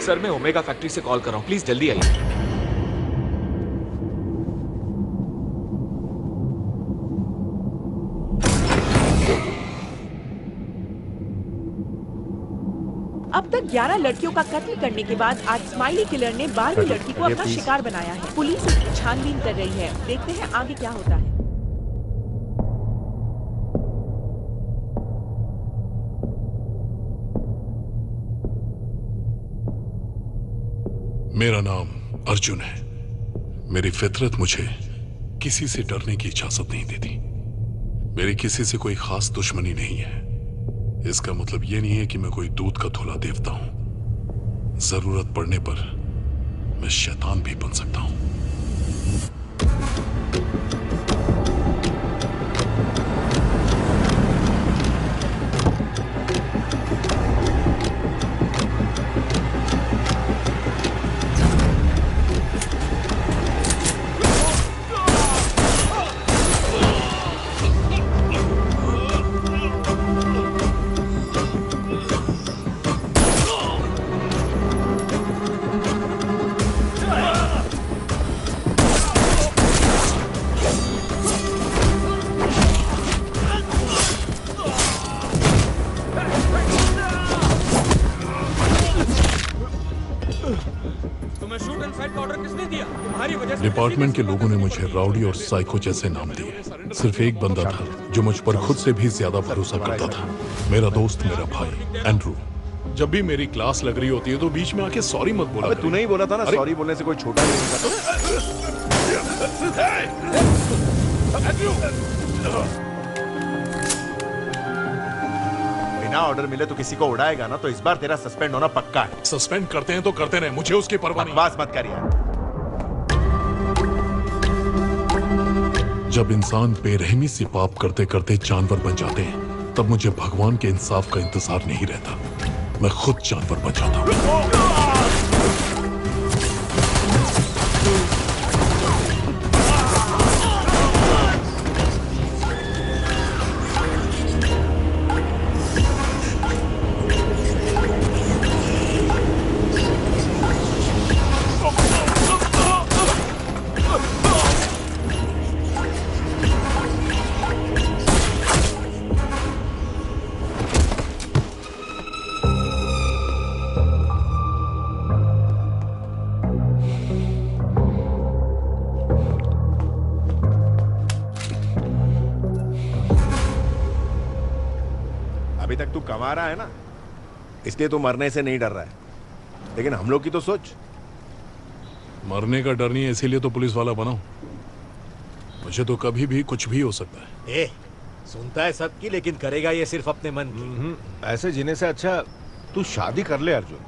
Sir मैं omega factory से call कर रहा हूँ, प्लीज जल्दी आइए। अब तक 11 लड़कियों का कत्ल करने के बाद आज स्माइली किलर ने 12वीं लड़की को अपना शिकार बनाया है। पुलिस इसकी छानबीन कर रही है। देखते हैं आगे क्या होता है। मेरा नाम अर्जुन है। मेरी फितरत मुझे किसी से डरने की इजाजत नहीं देती। मेरी किसी से कोई खास दुश्मनी नहीं है। इसका मतलब यह नहीं है कि मैं कोई दूध का धुला देवता हूं। जरूरत पड़ने पर मैं शैतान भी बन सकता हूं। डिपार्टमेंट के लोगों ने मुझे राउडी और साइको जैसे नाम दिए। सिर्फ एक बंदा था जो मुझ पर खुद से भी ज्यादा भरोसा करता था। मेरा दोस्त, मेरा भाई एंड्रू। जब भी मेरी क्लास लग रही होती है तो बीच में आके सॉरी मत बोला। तूने ही बोला था ना, सॉरी बोलने से कोई छोटा नहीं होता। बिना ऑर्डर मिले तो किसी को उड़ाएगा ना, तो इस बार तेरा सस्पेंड होना पक्का है। सस्पेंड करते हैं तो करते रहे, मुझे उसकी परवाह नहीं। बकवास मत कर यार। जब इंसान बेरहमी से पाप करते करते जानवर बन जाते हैं, तब मुझे भगवान के इंसाफ का इंतजार नहीं रहता। मैं खुद जानवर बन जाता हूं। अभी तक तू कमा रहा है ना, इसलिए तू मरने से नहीं डर रहा है। लेकिन हम लोग की तो सोच। मरने का डर नहीं है, इसीलिए तो पुलिस वाला बना हूं। मुझे तो कभी भी कुछ भी हो सकता है। ए, सुनता है सबकी, लेकिन करेगा ये सिर्फ अपने मन की। ऐसे जीने से अच्छा तू शादी कर ले अर्जुन,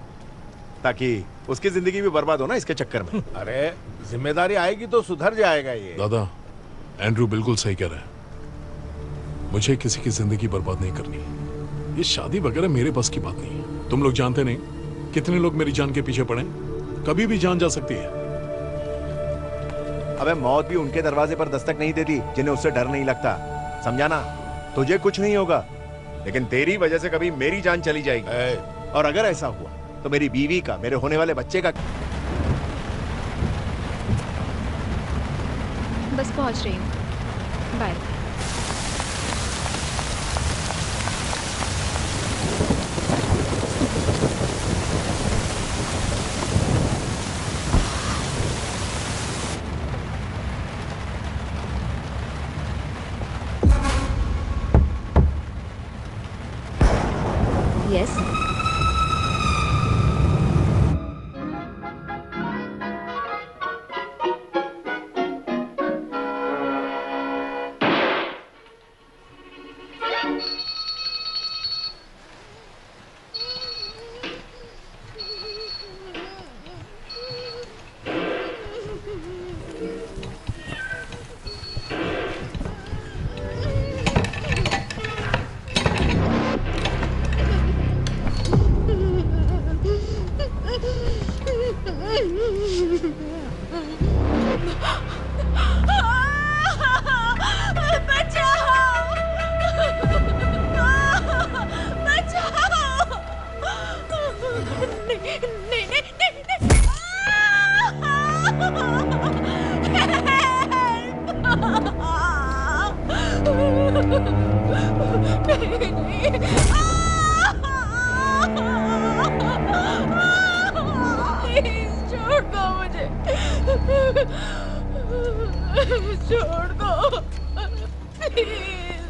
ताकि उसकी जिंदगी भी बर्बाद हो ना इसके चक्कर में। अरे जिम्मेदारी आएगी तो सुधर जाएगा ये। दादा, एंड्रू बिल्कुल सही कह रहा है। मुझे किसी की जिंदगी बर्बाद नहीं करनी। ये शादी वगैरह मेरे बस की बात नहीं है। तुम लोग जानते नहीं कितने लोग मेरी जान के पीछे पड़े। कभी भी जान जा सकती है। अबे मौत भी उनके दरवाजे पर दस्तक नहीं देती जिन्हें उससे डर नहीं लगता, समझा ना? तुझे कुछ नहीं होगा, लेकिन तेरी वजह से कभी मेरी जान चली जाएगी। और अगर ऐसा हुआ तो मेरी बीवी का, मेरे होने वाले बच्चे का। बस पहुंच रही हूँ, बाय। Yes. प्लीज छोड़ दो मुझे, छोड़ दो प्लीज।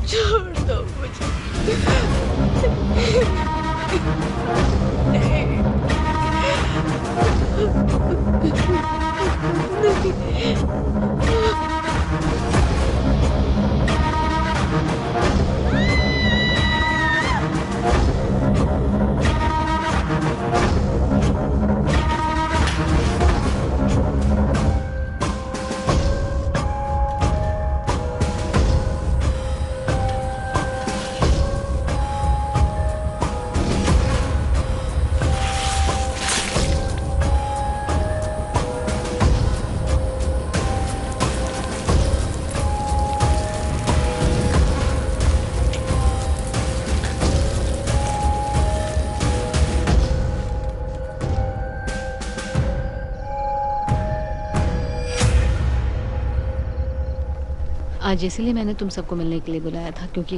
छोड़ दो मुझे। आज इसीलिए मैंने तुम सबको मिलने के लिए बुलाया था, क्योंकि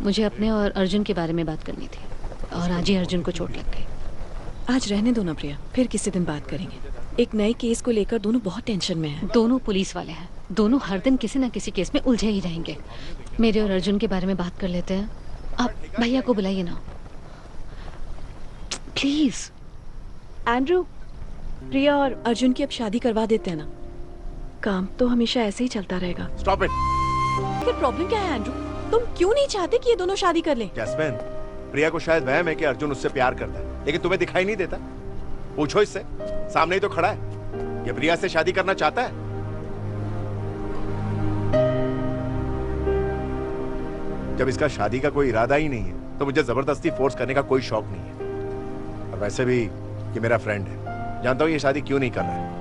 मुझे अपने और अर्जुन के बारे में बात करनी थी, और आज ही अर्जुन को चोट लग गई। आज रहने दो ना प्रिया, फिर किसी दिन बात करेंगे। एक नए केस को लेकर दोनों बहुत टेंशन में हैं। दोनों पुलिस वाले हैं, दोनों हर दिन किसी न किसी केस में उलझे ही रहेंगे। मेरे और अर्जुन के बारे में बात कर लेते हैं। आप भैया को बुलाइए ना प्लीज। एंड्रू, प्रिया और अर्जुन की अब शादी करवा देते हैं ना, काम तो हमेशा ऐसे ही चलता रहेगा। Stop it. फिर प्रॉब्लम क्या है एंड्रू? तुम क्यों नहीं चाहते कि ये दोनों शादी कर लें? जैस्मिन, प्रिया को शायद वहम है कि अर्जुन उससे प्यार करता है, लेकिन तुम्हें दिखाई नहीं देता। पूछो इससे, सामने ही तो खड़ा है। ये प्रिया से शादी करना चाहता है। जब इसका शादी का कोई इरादा ही नहीं है, तो मुझे जबरदस्ती फोर्स करने का कोई शौक नहीं है। और वैसे भी ये मेरा फ्रेंड है, जानता हूं ये शादी क्यों नहीं कर रहा है।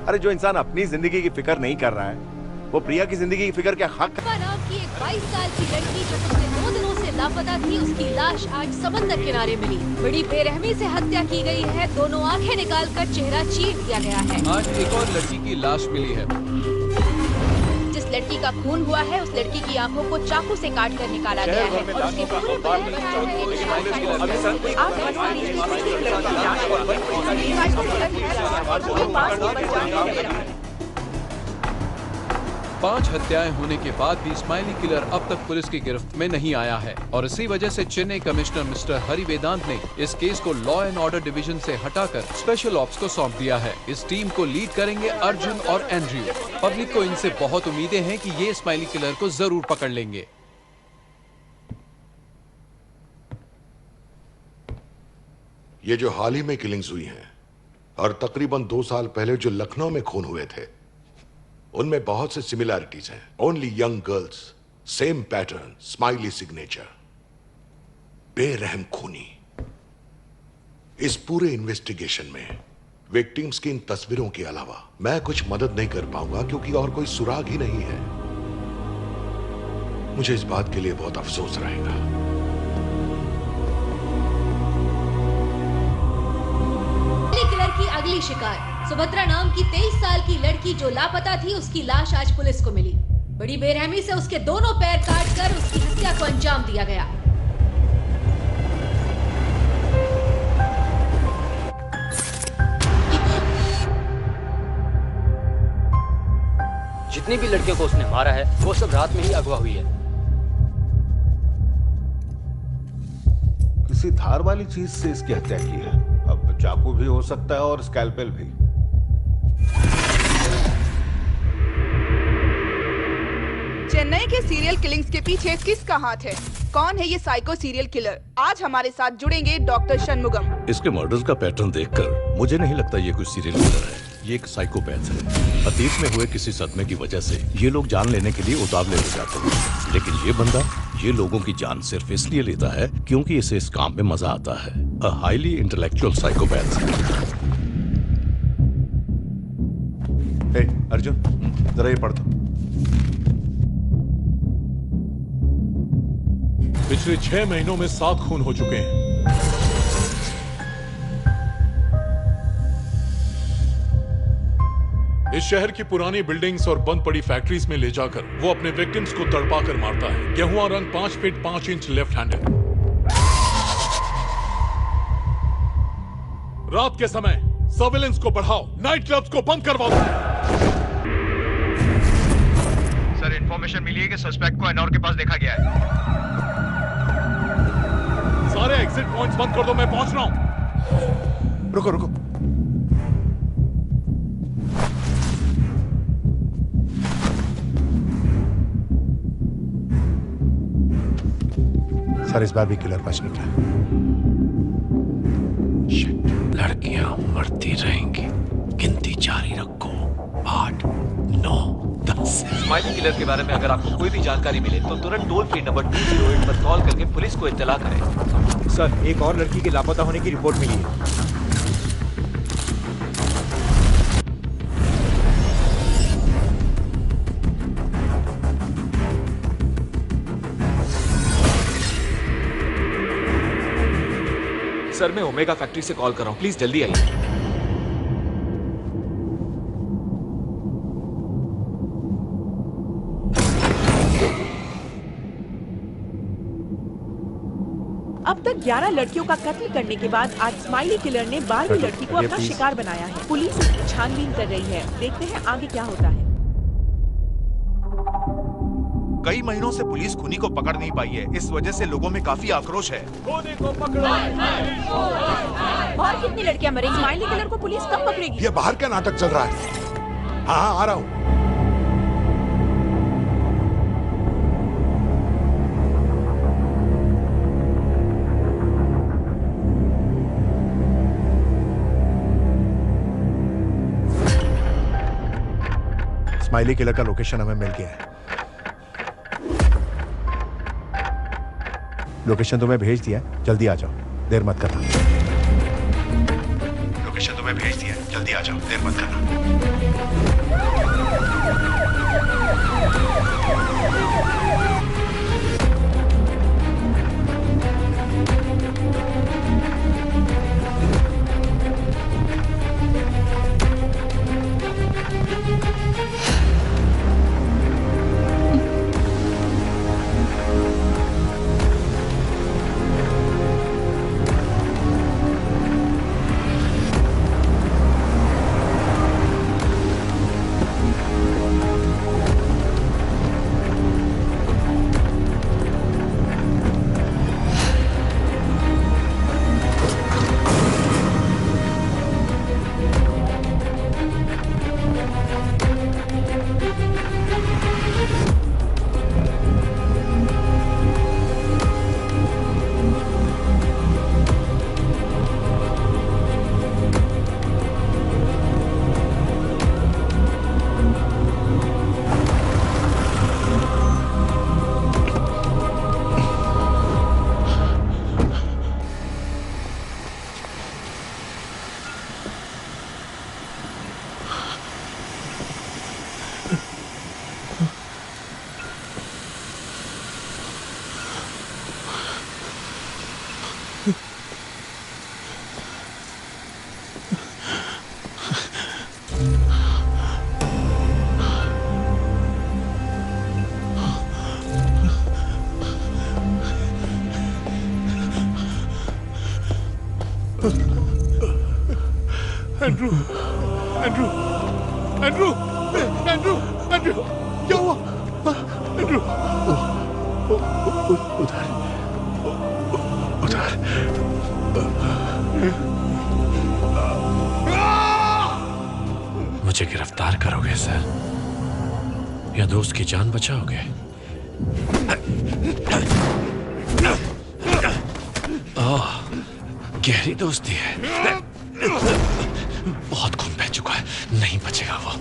अरे जो इंसान अपनी जिंदगी की फिक्र नहीं कर रहा है, वो प्रिया की जिंदगी की फिक्र क्या हक है? नाम की एक 22 साल की लड़की जो पिछले 2 दिनों से लापता थी, उसकी लाश आज समंदर किनारे मिली। बड़ी बेरहमी से हत्या की गई है। दोनों आंखें निकालकर चेहरा चीर दिया गया है। आज एक और लड़की की लाश मिली है। जिस लड़की का खून हुआ है, उस लड़की की आंखों को चाकू से काट कर निकाला गया है और उसके पूरे बदन पर है एक 5 हत्याएं होने के बाद भी स्माइली किलर अब तक पुलिस की गिरफ्त में नहीं आया है, और इसी वजह से चेन्नई कमिश्नर मिस्टर हरि वेदांत ने इस केस को लॉ एंड ऑर्डर डिवीजन से हटाकर स्पेशल ऑप्स को सौंप दिया है। इस टीम को लीड करेंगे अर्जुन और एंड्रयू। पब्लिक को इनसे बहुत उम्मीदें हैं कि ये स्माइली किलर को जरूर पकड़ लेंगे। ये जो हाल ही में किलिंग्स हुई हैं और तकरीबन 2 साल पहले जो लखनऊ में खून हुए थे, उनमें बहुत से सिमिलैरिटीज हैं। Only young girls, same pattern, smiley signature, बेरहम खूनी। इस पूरे इन्वेस्टिगेशन में विक्टिम्स की इन तस्वीरों के अलावा मैं कुछ मदद नहीं कर पाऊंगा, क्योंकि और कोई सुराग ही नहीं है। मुझे इस बात के लिए बहुत अफसोस रहेगा। किलर की अगली शिकार सुभद्रा नाम की 23 साल की लड़की जो लापता थी, उसकी लाश आज पुलिस को मिली। बड़ी बेरहमी से उसके दोनों पैर काटकर उसकी हत्या को अंजाम दिया गया। जितनी भी लड़कियों को उसने मारा है, वो सब रात में ही अगवा हुई है। किसी धार वाली चीज से इसकी हत्या की है। अब चाकू भी हो सकता है और स्कैल्पेल भी। चेन्नई के सीरियल किलिंग्स के पीछे किसका हाथ है? कौन है ये साइको सीरियल किलर? आज हमारे साथ जुड़ेंगे डॉक्टर शनमुगम। इसके मर्डर्स का पैटर्न देखकर मुझे नहीं लगता ये कोई सीरियल किलर है, ये एक साइकोपैथ है। अतीत में हुए किसी सदमे की वजह से ये लोग जान लेने के लिए उतावले हो जाते हैं, लेकिन ये बंदा ये लोगों की जान सिर्फ इसलिए लेता है क्योंकि इसे इस काम में मजा आता है। A highly intellectual psychopath. Arjun, जरा ये पढ़ दो। पिछले 6 महीनों में 7 खून हो चुके हैं। इस शहर की पुरानी बिल्डिंग्स और बंद पड़ी फैक्ट्रीज में ले जाकर वो अपने विक्टिम्स को तड़पा कर मारता है। गेहुआ रंग 5 फीट 5 इंच लेफ्ट हैंडेड। रात के समय सर्विलेंस को बढ़ाओ, नाइट क्लब्स को बंद करवाओ। सर, इंफॉर्मेशन मिली है कि सस्पेक्ट को एनॉर के पास देखा गया है। सारे एग्जिट पॉइंट्स बंद कर दो, मैं पहुंच रहा हूं। रुको रुको, सर इस बार भी किलर बच निकला। लड़कियां मरती रहेंगी, गिनती जारी रखो। 8, 9, 10। स्माइली किलर के बारे में अगर आपको कोई भी जानकारी मिले तो तुरंत टोल फ्री नंबर 208 पर कॉल करके पुलिस को इत्तला करें। सर, एक और लड़की के लापता होने की रिपोर्ट मिली है। सर, मैं ओमेगा फैक्ट्री से कॉल कर रहा हूँ, प्लीज जल्दी आइए। अब तक 11 लड़कियों का कत्ल करने के बाद आज स्माइली किलर ने 12वीं लड़की को अपना शिकार बनाया है। पुलिस इसकी छानबीन कर रही है। देखते हैं आगे क्या होता है। कई महीनों से पुलिस खूनी को पकड़ नहीं पाई है। इस वजह से लोगों में काफी आक्रोश है। खूनी को पकड़ो। और कितनी लड़कियां मरेंगी? स्माइली किलर को पुलिस कब पकड़ेगी? ये बाहर क्या नाटक चल रहा है? हाँ, आ रहा हूं। स्माइली किलर का लोकेशन हमें मिल गया है। लोकेशन तुम्हें भेज दिया, जल्दी आ जाओ, देर मत करना। लोकेशन तुम्हें भेज दिया, जल्दी आ जाओ, देर मत करना। Andrew, Andrew, Andrew, Andrew, Andrew, क्या हुआ? एंड्रू, उधर, उधर। गिरफ्तार करोगे सर, या दोस्त की जान बचाओगे? ओह, गहरी दोस्ती है। बहुत खून बह चुका है, नहीं बचेगा वो।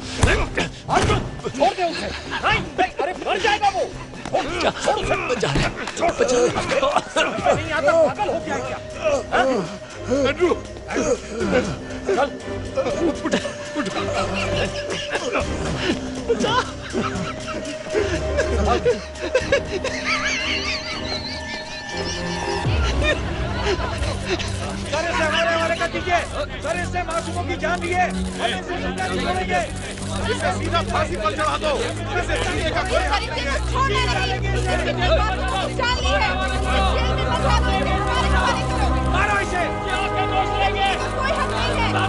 छोड़ दे उसे। नहीं, अरे मर जाएगा वो। छोड़ उसे। बचा ले, बचा ले। नहीं आता, पागल हो गया है क्या? एंड्रू, चल। सर इसे हमारे हवाले कर दीजिए। सर इससे मासूमों की जान लिए। हम इसे जिंदा नहीं छोड़ेंगे। इसे सीधा फांसी पर चढ़ा दो। इसे जीने का कोई हक नहीं है। मारो इसे। कोई हक नहीं है।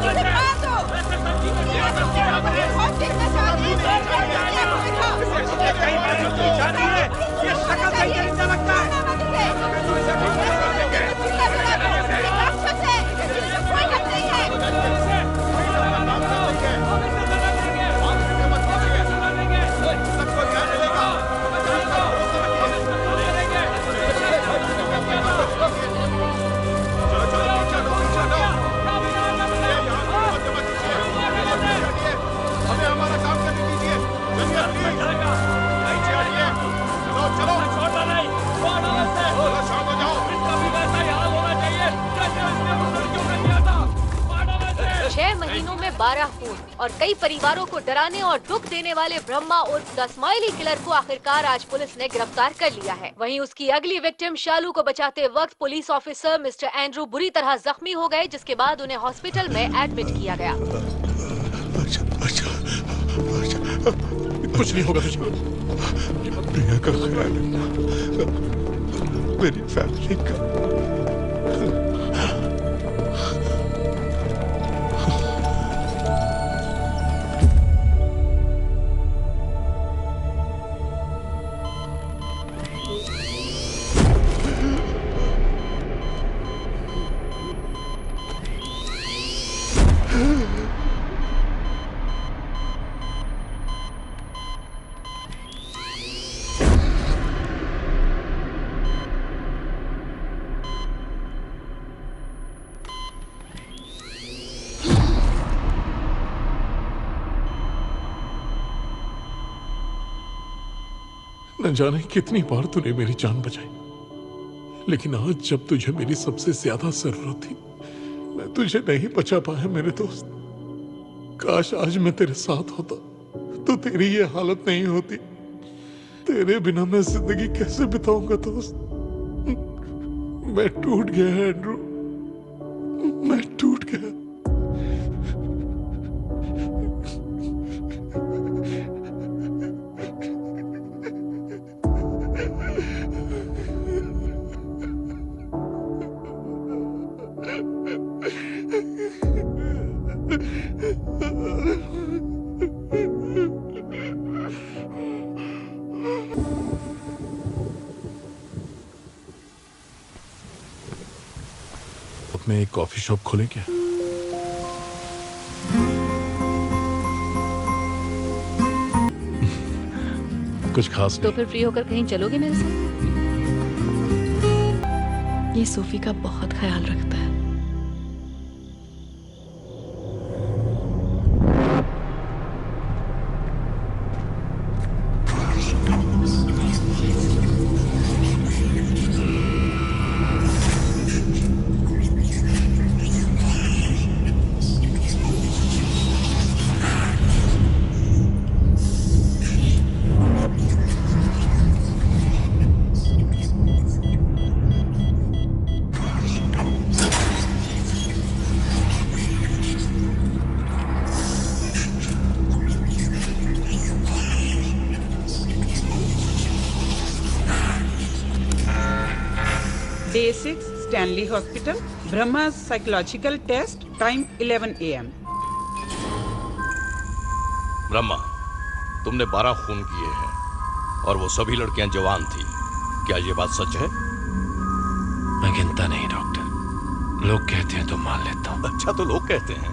ये शक्ल से जिंदा लगता है। महीनों में 12 खून और कई परिवारों को डराने और दुख देने वाले ब्रह्मा उर्फ द स्माइली किलर को आखिरकार आज पुलिस ने गिरफ्तार कर लिया है। वहीं उसकी अगली विक्टिम शालू को बचाते वक्त पुलिस ऑफिसर मिस्टर एंड्रू बुरी तरह जख्मी हो गए, जिसके बाद उन्हें हॉस्पिटल में एडमिट किया गया। कुछ नहीं होगा तुझे। प्रिया का ख्याल रखना, मेरी फैमिली का। न जाने कितनी बार तूने मेरी जान बचाई, लेकिन आज जब तुझे मेरी सबसे ज्यादा जरूरत थी, मैं तुझे नहीं बचा पाया मेरे दोस्त। काश आज मैं तेरे साथ होता तो तेरी ये हालत नहीं होती। तेरे बिना मैं जिंदगी कैसे बिताऊंगा दोस्त? मैं टूट गया एंड्रू, मैं टूट गया। में एक कॉफी शॉप खोले क्या? कुछ खास तो फिर फ्री होकर कहीं चलोगे मेरे साथ? ये सोफी का बहुत ख्याल रखता है। Day 6, Stanley Hospital. Brahma's psychological test. Time 11 AM. Brahma, तुमने 12 खून किए हैं और वो सभी लड़कियां जवान थी। क्या ये बात सच है? मैं गिनता नहीं डॉक्टर, लोग कहते हैं तो मान लेता हूँ। अच्छा तो लोग कहते हैं।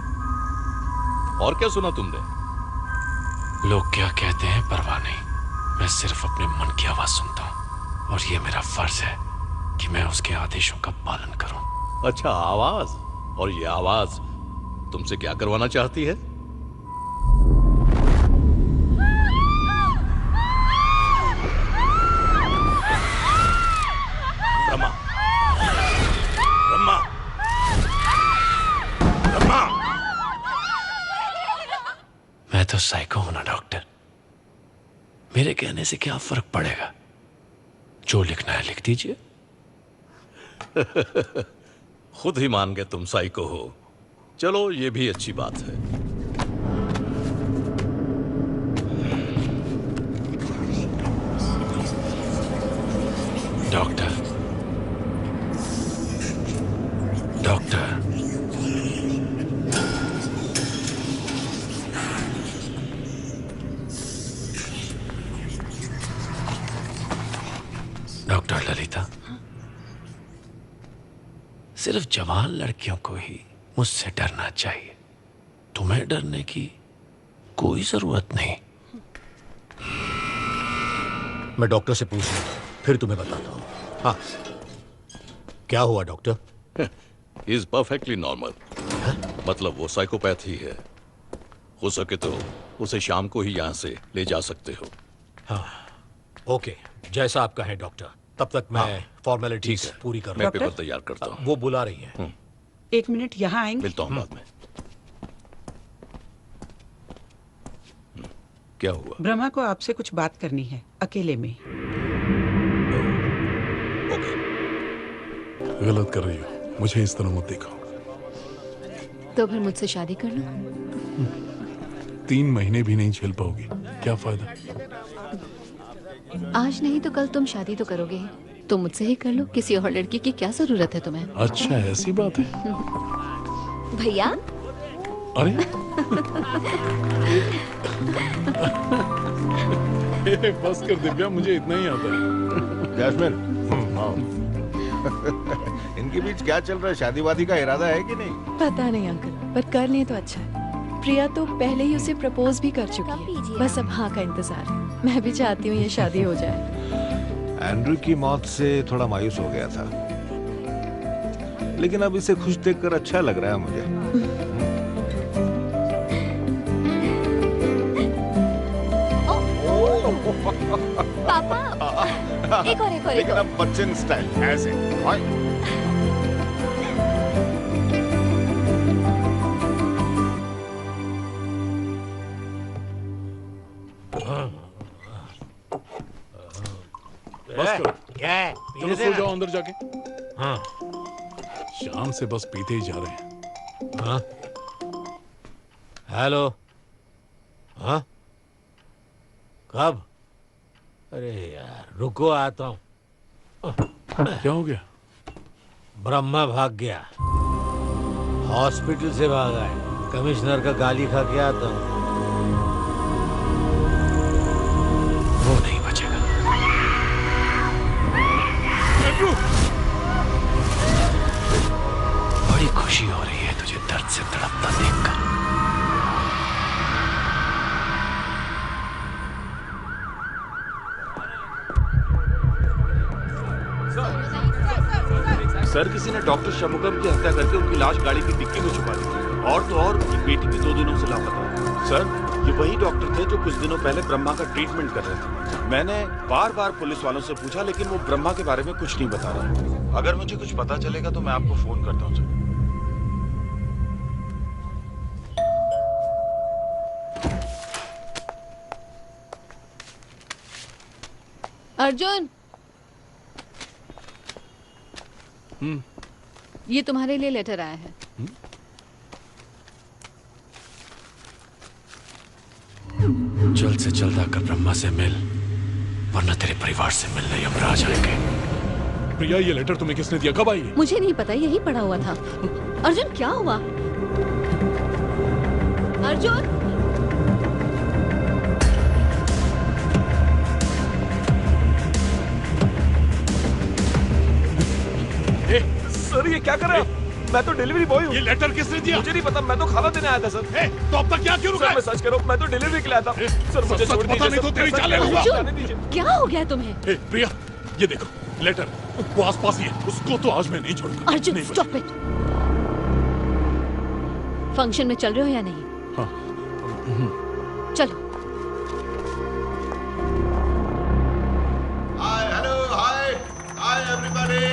और क्या सुना तुमने? लोग क्या कहते हैं परवाह नहीं, मैं सिर्फ अपने मन की आवाज सुनता हूँ और ये मेरा फर्ज है कि मैं उसके आदेशों का पालन करूं। अच्छा, आवाज? और ये आवाज तुमसे क्या करवाना चाहती है? ब्रह्मा, ब्रह्मा, ब्रह्मा। मैं तो साइको हूं ना डॉक्टर, मेरे कहने से क्या फर्क पड़ेगा? जो लिखना है लिख दीजिए। खुद ही मान गए तुम साइको हो। चलो, ये भी अच्छी बात है। डॉक्टर, डॉक्टर, डॉक्टर ललिता, सिर्फ जवान लड़कियों को ही मुझसे डरना चाहिए। तुम्हें डरने की कोई जरूरत नहीं। मैं डॉक्टर से पूछ लूंगा, फिर तुम्हें बताता हूँ। हाँ, क्या हुआ डॉक्टर? Is perfectly normal. मतलब वो साइकोपैथ ही है। हो सके तो उसे शाम को ही यहाँ से ले जा सकते हो। हाँ, ओके, जैसा आप कहें डॉक्टर। तब तक मैं फॉर्मेलिटीज पूरी कर मैं पेपर तैयार करता हूँ। वो बुला रही हैं। 1 मिनट यहाँ आएंगे? मिलता हूँ बाद में। क्या हुआ? ब्रह्मा को आपसे कुछ बात करनी है, अकेले में। गलत कर रही हो, मुझे इस तरह मत देखो। तो फिर मुझसे शादी कर लो। 3 महीने भी नहीं झेल पाओगी, क्या फायदा? आज नहीं तो कल तुम शादी तो करोगे ही, तो मुझसे ही कर लो। किसी और लड़की की क्या जरूरत है तुम्हें? अच्छा, ऐसी बात है। भैया, अरे बस कर दिव्या, मुझे इतना ही आता है। जैस्मिन, इनके बीच क्या चल रहा है? शादी वादी का इरादा है कि नहीं? पता नहीं अंकल, पर कर लें तो अच्छा है। प्रिया तो पहले ही उसे प्रपोज भी कर चुकी है, बस अब हाँ का इंतजार है। मैं भी चाहती हूँ ये शादी हो जाए। एंड्रू की मौत से थोड़ा मायूस हो गया था, लेकिन अब इसे खुश देखकर अच्छा लग रहा है मुझे। पापा, एक और लेकिन अब बच्चन स्टाइल ऐसे। बस करो। क्या है? चलो सो जाओ अंदर जाके। हाँ, शाम से बस पीते ही जा रहे हैं। हाँ, हेलो। हाँ, कब? अरे यार, रुको, आता हूँ। क्या हो गया? ब्रह्मा भाग गया, हॉस्पिटल से भागा है। कमिश्नर का गाली खा के आता हूँ। वो नहीं बचेगा। बड़ी खुशी हो रही है तुझे दर्द से तड़पता देखकर। सर, किसी ने डॉक्टर शमुगम की हत्या करके उनकी लाश गाड़ी की डिक्की में छुपा दी। और तो और उनकी बेटी भी 2 दिनों से लापता है। सर, ये वही डॉक्टर थे जो कुछ दिनों पहले ब्रह्मा का ट्रीटमेंट कर रहे थे। मैंने बार बार पुलिस वालों से पूछा, लेकिन वो ब्रह्मा के बारे में कुछ नहीं बता रहे। अगर मुझे कुछ पता चलेगा तो मैं आपको फोन करता हूँ सर। अर्जुन, ये तुम्हारे लिए लेटर आया है। जल्द से जल्द आकर ब्रह्मा से मिल, वरना तेरे परिवार से मिलने यमराज आएंगे। प्रिया, ये लेटर तुम्हें किसने दिया? कब आई? मुझे नहीं पता, यही पड़ा हुआ था। अर्जुन, क्या हुआ? अर्जुन, सर, ये क्या कर रहे हो? मैं तो डिलीवरी बॉय हूँ। ये लेटर किसने दिया? मुझे नहीं पता, मैं तो खाना देने आया था सर। तो अब तक क्या क्यों रुका? मैं सच कह रहा हूँ, मैं तो डिलीवरी के लिए आया था। सर मुझे छोड़ दीजिए। पता नहीं तो तेरी चाल लूंगा। क्या हो गया तुम्हें? प्रिया, ये देखो लेटर, वो आसपास ही है, उसको तो आज मैं नहीं छोड़ूंगा। Arjun stop it. फंक्शन में चल रहे हो या नहीं? हाँ। चलो। हाय एवरीबॉडी,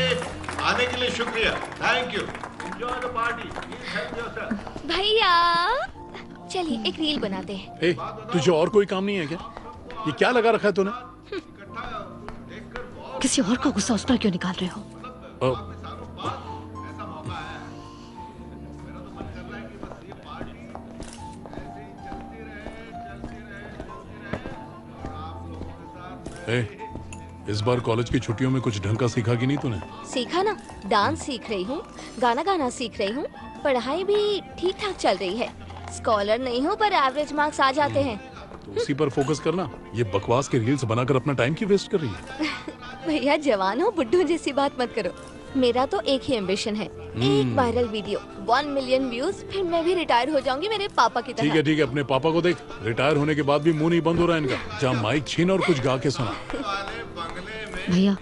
आने के लिए शुक्रिया, thank you, enjoy the party, please help yourself. भैया चलिए एक रील बनाते हैं। तुझे और कोई काम नहीं है क्या? ये क्या लगा रखा है तूने? किसी और का गुस्सा उस पर क्यों निकाल रहे हो? इस बार कॉलेज की छुट्टियों में कुछ ढंग का सीखा कि नहीं तूने? सीखा ना, डांस सीख रही हूँ, गाना गाना सीख रही हूँ, पढ़ाई भी ठीक ठाक चल रही है। स्कॉलर नहीं हूँ पर एवरेज मार्क्स आ जाते हैं। तो उसी पर फोकस करना। ये बकवास के रील्स बनाकर अपना टाइम क्यों वेस्ट कर रही है? भैया जवान हो, बुड्ढू जैसी बात मत करो। मेरा तो एक ही एम्बिशन है, एक वायरल वीडियो, 1 मिलियन व्यूज, फिर मैं भी रिटायर हो जाऊंगी मेरे पापा की तरह। ठीक है, अपने पापा को देख, रिटायर होने के बाद भी मुंह नहीं बंद हो रहा है इनका। जा माइक छीन और कुछ गा के सुना। भैया,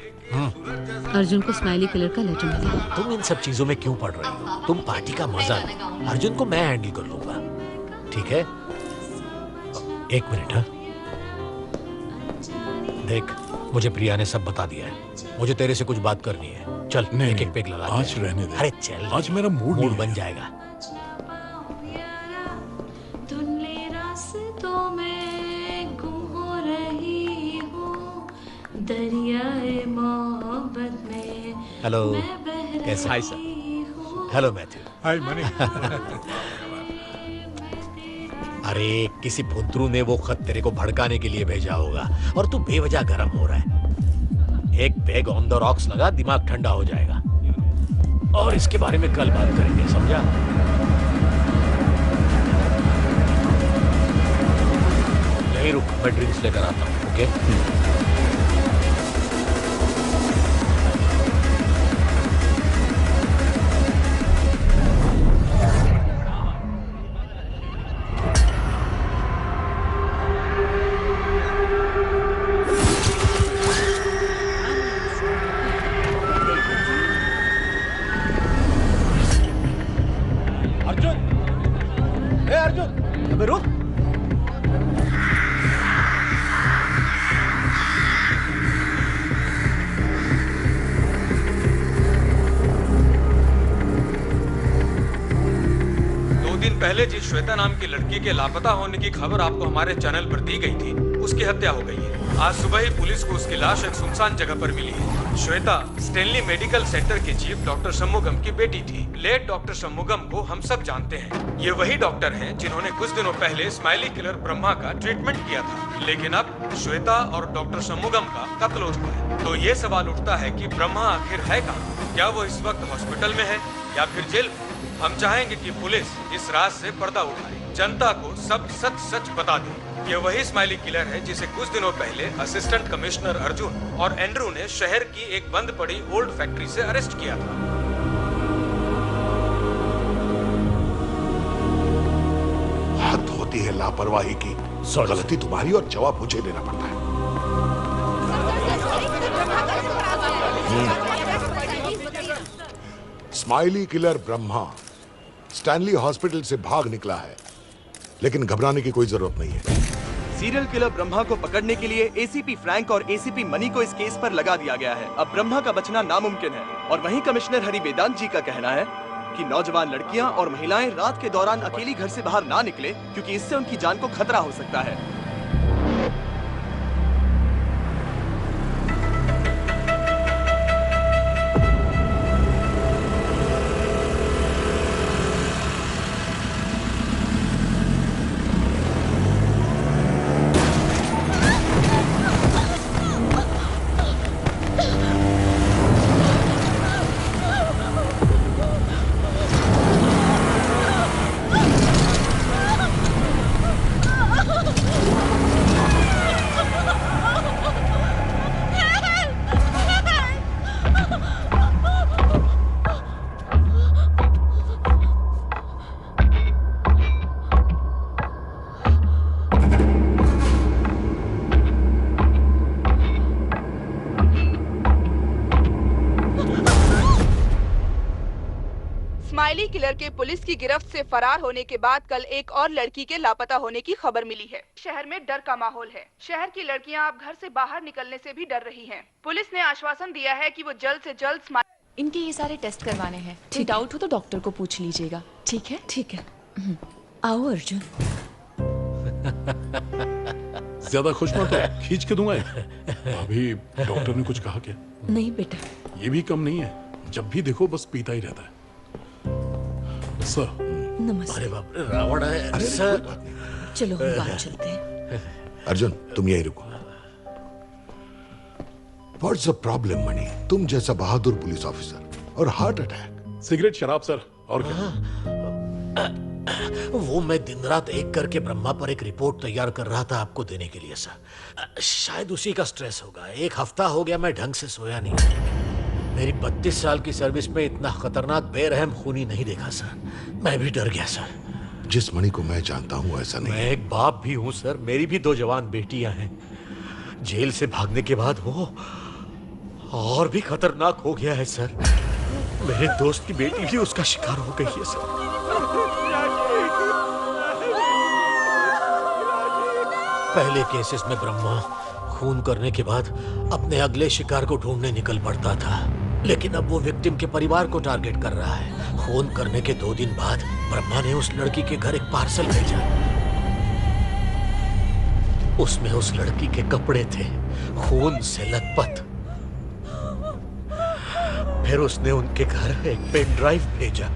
अर्जुन को स्माइली किलर का लेटर मिला। तुम इन सब चीजों में क्यों पड़ रही हो? तुम पार्टी का मजा लो, अर्जुन को मैं हैंडल कर लूंगा, ठीक है? एक मिनट। हाँ देख, मुझे प्रिया ने सब बता दिया है, मुझे तेरे से कुछ बात करनी है। चल एक एक पेग लगा। आज रहने दे। अरे चल, आज मेरा मूड बन जाएगा। हेलो, कैसे? Hi sir. Hello Matthew. Hi Mani. अरे किसी फुद्रू ने वो खत तेरे को भड़काने के लिए भेजा होगा और तू बेवजह गर्म हो रहा है। एक पेग ऑन द रॉक्स लगा, दिमाग ठंडा हो जाएगा। और इसके बारे में कल बात करेंगे, समझा? यहीं रुक, मैं ड्रिंक्स लेकर आता हूँ। ओके? पहले जिस श्वेता नाम की लड़की के लापता होने की खबर आपको हमारे चैनल पर दी गई थी, उसकी हत्या हो गई है। आज सुबह ही पुलिस को उसकी लाश एक सुनसान जगह पर मिली है। श्वेता स्टेनली मेडिकल सेंटर के चीफ डॉक्टर शंमुगम की बेटी थी। लेट डॉक्टर शंमुगम को हम सब जानते हैं। ये वही डॉक्टर हैं जिन्होंने कुछ दिनों पहले स्माइली किलर ब्रह्मा का ट्रीटमेंट किया था। लेकिन अब श्वेता और डॉक्टर शंमुगम का कत्ल हो चुका है। तो ये सवाल उठता है कि ब्रह्मा आखिर है कहाँ? क्या वो इस वक्त हॉस्पिटल में है या फिर जेल में? हम चाहेंगे कि पुलिस इस राज से पर्दा उठाए, जनता को सब सच सच बता दे। ये वही स्माइली किलर है जिसे कुछ दिनों पहले असिस्टेंट कमिश्नर अर्जुन और एंड्रू ने शहर की एक बंद पड़ी ओल्ड फैक्ट्री से अरेस्ट किया था। हद होती है लापरवाही की। गलती तुम्हारी और जवाब मुझे देना पड़ता है। Smiley killer Brahma Stanley hospital से भाग निकला है, लेकिन घबराने की कोई जरूरत नहीं है। सीरियल किलर ब्रह्मा को पकड़ने के लिए एसीपी फ्रैंक और एसीपी मनी को इस केस पर लगा दिया गया है। अब ब्रह्मा का बचना नामुमकिन है। और वहीं कमिश्नर हरि वेदांत जी का कहना है कि नौजवान लड़कियां और महिलाएं रात के दौरान अकेली घर से बाहर ना निकले, क्योंकि इससे उनकी जान को खतरा हो सकता है। स्माइली किलर के पुलिस की गिरफ्त से फरार होने के बाद कल एक और लड़की के लापता होने की खबर मिली है। शहर में डर का माहौल है। शहर की लड़कियां अब घर से बाहर निकलने से भी डर रही हैं। पुलिस ने आश्वासन दिया है कि वो जल्द से जल्द इनके ये सारे टेस्ट करवाने हैं। ठीक, डाउट हो तो डॉक्टर को पूछ लीजिएगा। ठीक है? ठीक है। आओ अर्जुन। ज्यादा खुश मत हो, खींच के दूंगा। अभी डॉक्टर ने कुछ कहा क्या? नहीं बेटा, ये भी कम नहीं है, जब भी देखो बस पीता ही रहता है। सर। नमस्ते। अरे बाप रे, रावण है। अरे सर, चलो हम बाहर चलते हैं। अर्जुन, तुम यहीं रुको। What's the problem, मणि? तुम जैसा बहादुर पुलिस ऑफिसर और हार्ट अटैक। सिगरेट, शराब सर, और क्या? वो मैं दिन रात एक करके ब्रह्मा पर एक रिपोर्ट तैयार कर रहा था आपको देने के लिए सर। शायद उसी का स्ट्रेस होगा। एक हफ्ता हो गया मैं ढंग से सोया नहीं। मेरी 32 साल की सर्विस में इतना खतरनाक बेरहम खूनी नहीं देखा सर। मैं भी डर गया सर। जिस मणि को मैं जानता हूँ ऐसा नहीं। मैं एक बाप भी हूँ सर। मेरी भी 2 जवान बेटियां हैं। जेल से भागने के बाद वो और भी खतरनाक हो गया है सर। मेरे दोस्त की बेटी भी उसका शिकार हो गई है सर। पहले केसेस में ब्रह्मा खून करने के बाद अपने अगले शिकार को ढूंढने निकल पड़ता था, लेकिन अब वो विक्टिम के परिवार को टारगेट कर रहा है। खून करने के 2 दिन बाद ब्रह्मा ने उस लड़की के घर एक पार्सल भेजा। उसमें उस लड़की के कपड़े थे, खून से लथपथ। फिर उसने उनके घर एक पेन ड्राइव भेजा।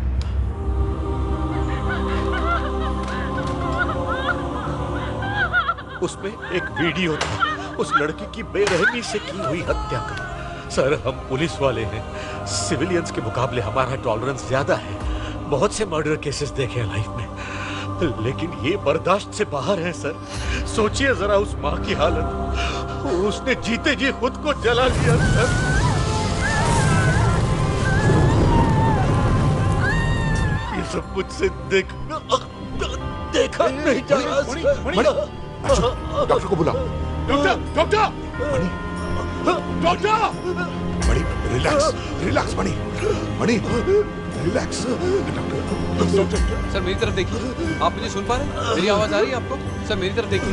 उसमें एक वीडियो था उस लड़की की बेरहमी से की हुई हत्या का। सर, हम पुलिस वाले हैं, सिविलियंस के मुकाबले हमारा टॉलरेंस ज्यादा है। बहुत से मर्डर केसेस देखे हैं लाइफ में, लेकिन ये बर्दाश्त से बाहर है सर। सोचिए जरा उस माँ की हालत। उसने जीते जी खुद को जला लिया सर। ये सब मुझसे देखा नहीं जा रहा। डॉक्टर को बुला। Doctor, doctor, doctor. Mani, relax, relax Mani, Mani, relax. Sir मेरी तरफ देखिए। आप मुझे सुन पा रहे हैं? मेरी आवाज आ रही है आपको? सर मेरी तरफ देखिए।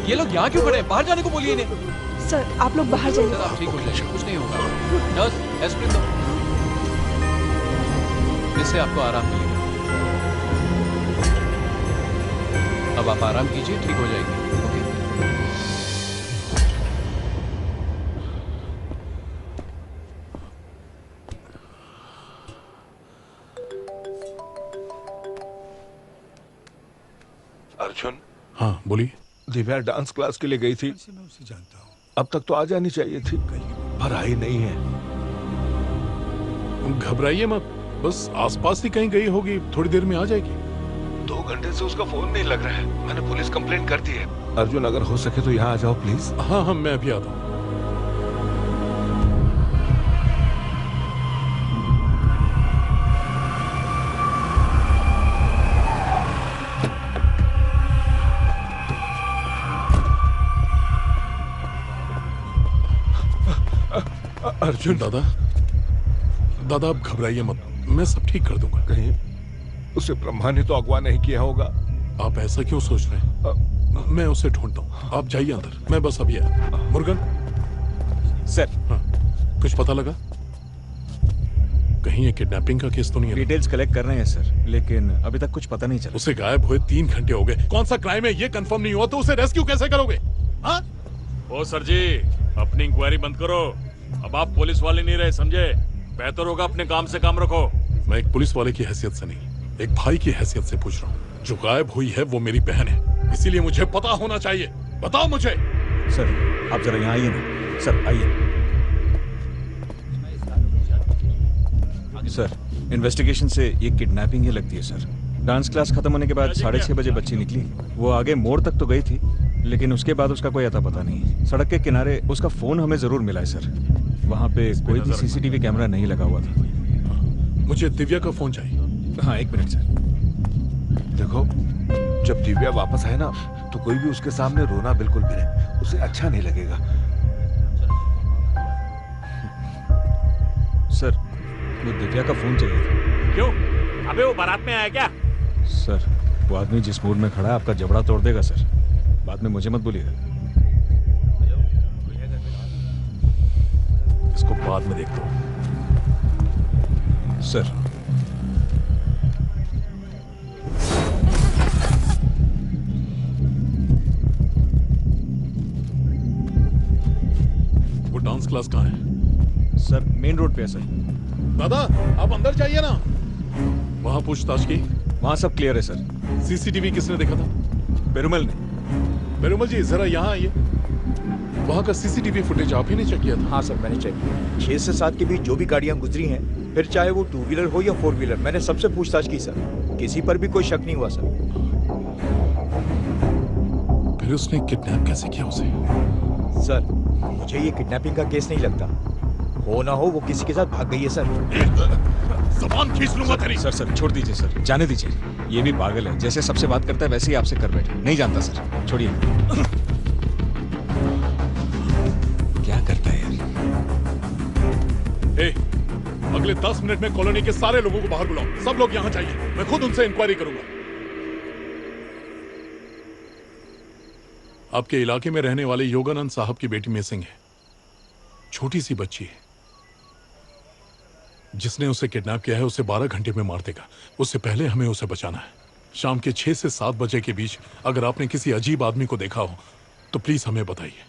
ये लोग यहाँ क्यों खड़े हैं? बाहर जाने को बोलिए इन्हें। सर आप लोग बाहर जाइए। सर आप ठीक हो जाइए, कुछ नहीं होगा। नर्स, एस्प्रिन दो। इससे आपको आराम मिलेगा। अब आप आराम कीजिए, ठीक हो जाएगी। ओके। अर्जुन। हाँ बोलिए। दिव्या डांस क्लास के लिए गई थी। मैं उसे जानता हूँ। अब तक तो आ जानी चाहिए थी, पर आई नहीं है। घबराइए मत, बस आसपास ही कहीं गई होगी, थोड़ी देर में आ जाएगी। 2 घंटे से उसका फोन नहीं लग रहा है। मैंने पुलिस कंप्लेंट कर दी है। अर्जुन, अगर हो सके तो यहाँ आ जाओ प्लीज। हाँ हाँ, मैं अभी आता हूँ। अर्जुन। दादा, दादा आप घबराइए मत, मैं सब ठीक कर दूंगा। कहीं उसे ब्रह्मा ने तो अगवा नहीं किया होगा। आप ऐसा क्यों सोच रहे हैं? मैं उसे ढूंढता हूँ, आप जाइए अंदर, मैं बस अभी आया। मुर्गन। सर। हाँ, कुछ पता लगा? कहीं ये किडनैपिंग का केस तो नहीं है? डिटेल्स कलेक्ट कर रहे हैं सर, लेकिन अभी तक कुछ पता नहीं चला। उसे गायब हुए 3 घंटे हो गए। कौन सा क्राइम है ये कंफर्म नहीं हुआ तो उसे रेस्क्यू कैसे करोगे? हाँ? ओ सर जी, अपनी इंक्वायरी बंद करो। अब आप पुलिस वाले नहीं रहे, समझे? बेहतर होगा अपने काम से काम रखो। मैं एक पुलिस वाले की हैसियत से नहीं, एक भाई की हैसियत से पूछ रहा हूँ। जो गायब हुई है वो मेरी बहन है, इसीलिए मुझे पता होना चाहिए। बताओ मुझे। सर आप जरा यहाँ आइए ना। सर आइए। सर इन्वेस्टिगेशन से ये किडनैपिंग ही लगती है सर। डांस क्लास खत्म होने के बाद 6:30 बजे बच्ची निकली। वो आगे मोड़ तक तो गई थी, लेकिन उसके बाद उसका कोई अता पता नहीं। सड़क के किनारे उसका फोन हमें जरूर मिला है सर। वहाँ पे कोई भी सीसीटीवी कैमरा नहीं लगा हुआ था। मुझे दिव्या का फोन चाहिए। हाँ 1 मिनट सर। देखो, जब दिव्या वापस आए ना तो कोई भी उसके सामने रोना बिल्कुल भी नहीं, उसे अच्छा नहीं लगेगा। सर वो दिव्या का फोन चाहिए था। क्यों? अबे वो बारात में आया क्या? सर वो आदमी जिस मूड में खड़ा है आपका जबड़ा तोड़ देगा सर। बाद में मुझे मत बोलिएगा। इसको बाद में देखता हूँ। सर वो डांस क्लास कहाँ है? सर मेन रोड पे है सर। दादा आप अंदर जाइए ना। वहां पूछताछ की? वहां सब क्लियर है सर। सीसीटीवी किसने देखा था? पेरुमल ने। पेरुमल जी जरा यहाँ आइए। वहां का सीसीटीवी फुटेज आप ही ने चेक किया था? हाँ सर मैंने चेक किया। 6 से 7 के बीच जो भी गाड़ियां गुजरी हैं, फिर चाहे वो 2 व्हीलर हो या 4 व्हीलर, मैंने सबसे पूछताछ की सर। किसी पर भी कोई शक नहीं हुआ सर। फिर उसने किडनैप कैसे किया उसे? सर मुझे ये किडनैपिंग का केस नहीं लगता। हो ना हो वो किसी के साथ भाग गई है सर। ज़बान खींच लूंगा तेरी। सर छोड़ दीजिए सर, जाने दीजिए। ये भी पागल है, जैसे सबसे बात करता है वैसे ही आपसे कर बैठे। नहीं जानता सर, छोड़िए। क्या करता है यार? अगले 10 मिनट में कॉलोनी के सारे लोगों को बाहर बुलाओ। सब लोग यहाँ चाहिए। मैं खुद उनसे इंक्वायरी करूंगा। आपके इलाके में रहने वाले योगानंद साहब की बेटी मिसिंग है। छोटी सी बच्ची है। जिसने उसे किडनैप किया है उसे 12 घंटे में मार देगा। उससे पहले हमें उसे बचाना है। शाम के 6 से 7 बजे के बीच अगर आपने किसी अजीब आदमी को देखा हो तो प्लीज हमें बताइए।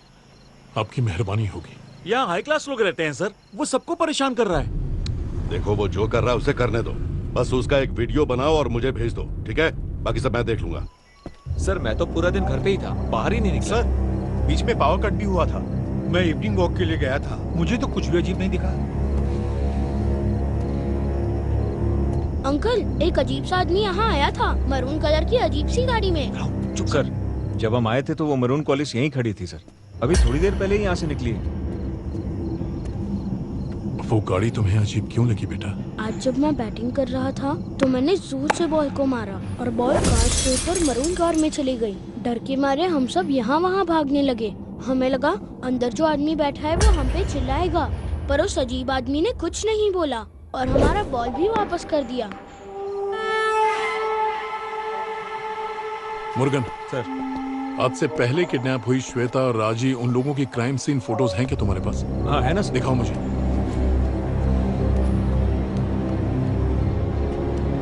आपकी मेहरबानी होगी। यहाँ हाई क्लास लोग रहते हैं सर, वो सबको परेशान कर रहा है। देखो वो जो कर रहा है उसे करने दो। बस उसका एक वीडियो बनाओ और मुझे भेज दो, ठीक है? बाकी सब मैं देख लूंगा। सर मैं तो पूरा दिन घर पे ही था, बाहर ही नहीं निकला। सर बीच में पावर कट भी हुआ था। मैं इवनिंग वॉक के लिए गया था, मुझे तो कुछ भी अजीब नहीं दिखा। अंकल एक अजीब सा आदमी यहाँ आया था, मरून कलर की अजीब सी गाड़ी में। चुप सर, जब हम आए थे तो वो मरून कॉलेज यहीं खड़ी थी सर। अभी थोड़ी देर पहले ही यहाँ से निकली है। वो गाड़ी तुम्हें अजीब क्यों लगी बेटा? आज जब मैं बैटिंग कर रहा था तो मैंने जोर से बॉल को मारा और बॉल कार के ऊपर मरून कार में चली गई। डर के मारे हम सब यहाँ वहाँ भागने लगे। हमें लगा अंदर जो आदमी बैठा है वो हम पे चिल्लाएगा, पर उस अजीब आदमी ने कुछ नहीं बोला और हमारा बॉल भी वापस कर दिया। मुर्गन सर, आज से पहले किडनैप हुई श्वेता और राजी, उन लोगों की क्राइम सीन फोटोज हैं क्या तुम्हारे पास? हाँ है ना। दिखाओ मुझे।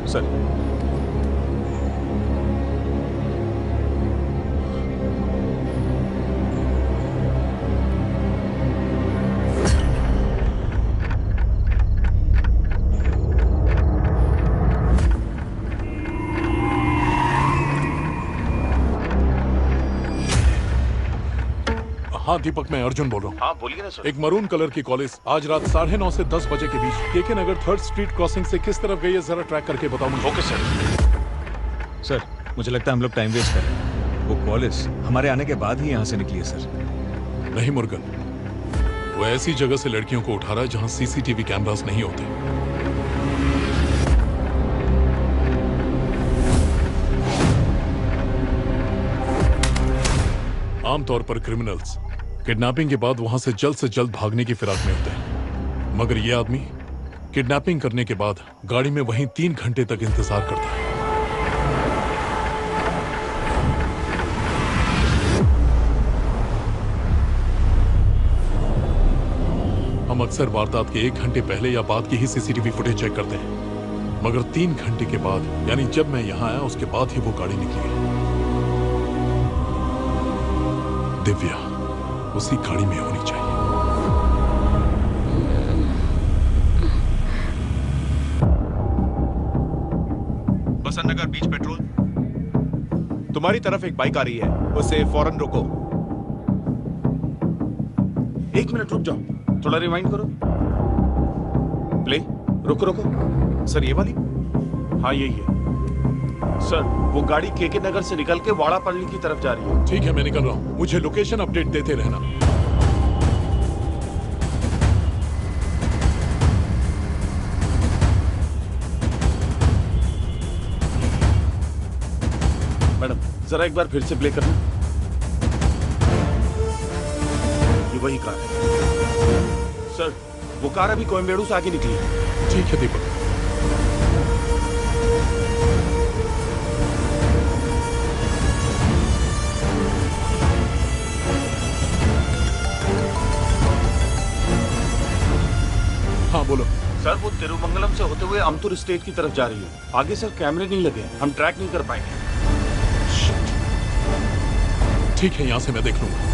सर हाँ दीपक, मैं अर्जुन बोल रहा हूँ। हाँ बोलिए ना सर। एक मरून कलर की कॉलेज आज रात 9:30 से 10 बजे के बीच केके नगर 3rd स्ट्रीट क्रॉसिंग से किस तरफ गई है जरा ट्रैक करके बताओ मुझे। Okay sir. सर मुझे लगता है हम लोग टाइम वेस्ट कर रहे हैं। वो कॉलेज हमारे आने के बाद ही यहाँ से निकली है सर। नहीं मुर्गन, वो ऐसी जगह से लड़कियों को उठा रहा है जहाँ सीसीटीवी कैमरास नहीं होते। आमतौर पर क्रिमिनल्स किडनैपिंग के बाद वहां से जल्द भागने की फिराक में होते हैं, मगर यह आदमी किडनैपिंग करने के बाद गाड़ी में वहीं 3 घंटे तक इंतजार करता है। हम अक्सर वारदात के 1 घंटे पहले या बाद की ही सीसीटीवी फुटेज चेक करते हैं, मगर 3 घंटे के बाद यानी जब मैं यहां आया उसके बाद ही वो गाड़ी निकली है। दिव्या उसी गाड़ी में होनी चाहिए। बसंत नगर बीच पेट्रोल। तुम्हारी तरफ एक बाइक आ रही है, उसे फौरन रोको। 1 मिनट रुक जाओ, थोड़ा रिवाइंड करो। प्ले। रुको रुको। सर ये वाली? हाँ यही है सर। वो गाड़ी केके नगर से निकल के वाड़ापल्ली की तरफ जा रही है। ठीक है, मैं निकल रहा हूं। मुझे लोकेशन अपडेट देते रहना। मैडम जरा एक बार फिर से प्ले करना। ये वही कार है सर। वो कार अभी कोयम्बेडू से आगे निकली है। ठीक है दीपक। हाँ बोलो सर, वो तिरुमंगलम से होते हुए अमतुर स्टेट की तरफ जा रही है। आगे सर कैमरे नहीं लगे, हम ट्रैक नहीं कर पाएंगे। ठीक है, यहां से मैं देख लूंगा।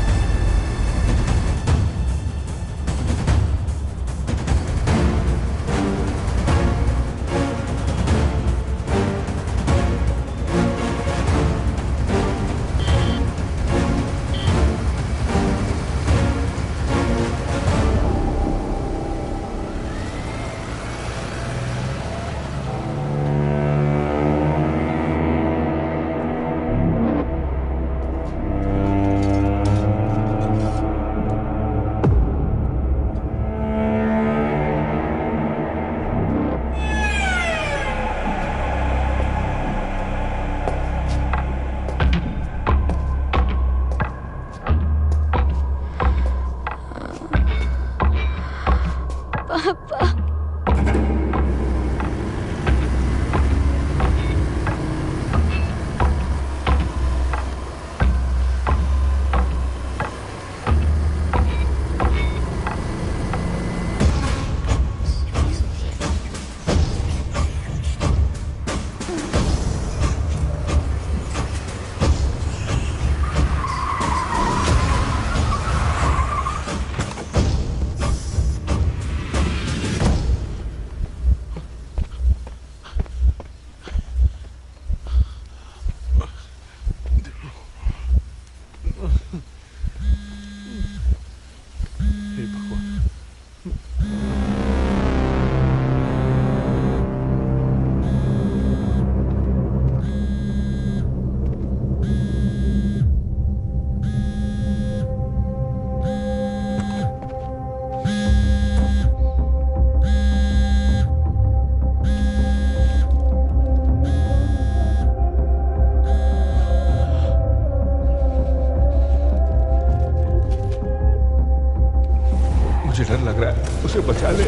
मुझे डर लग रहा है, उसे बचा ले।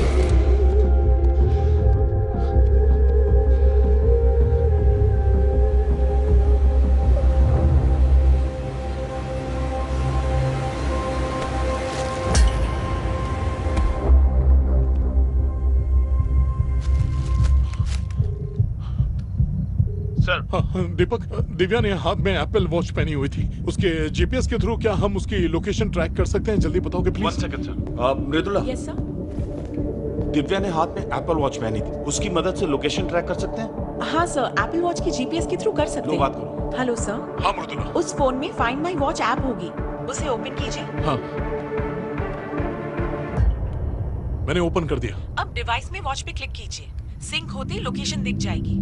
दीपक, दिव्या ने हाथ में एप्पल वॉच पहनी हुई थी। उसके जीपीएस के थ्रू क्या हम उसकी लोकेशन ट्रैक कर सकते हैं? जल्दी बताओगे please. 1 second sir. Mridula, yes sir. Divya ने हाथ में एप्पल वॉच पहनी थी, उसकी मदद से लोकेशन ट्रैक कर सकते हैं? हाँ सर, एप्पल वॉच की जीपीएस के थ्रू कर सकते हैं। बात करो। Hello sir. हाँ मृदुला। उस फोन में फाइंड माई वॉच ऐप होगी, उसे ओपन कीजिए। हाँ, मैंने ओपन कर दिया। अब डिवाइस में वॉच पे क्लिक कीजिए, सिंक होते लोकेशन दिख जाएगी।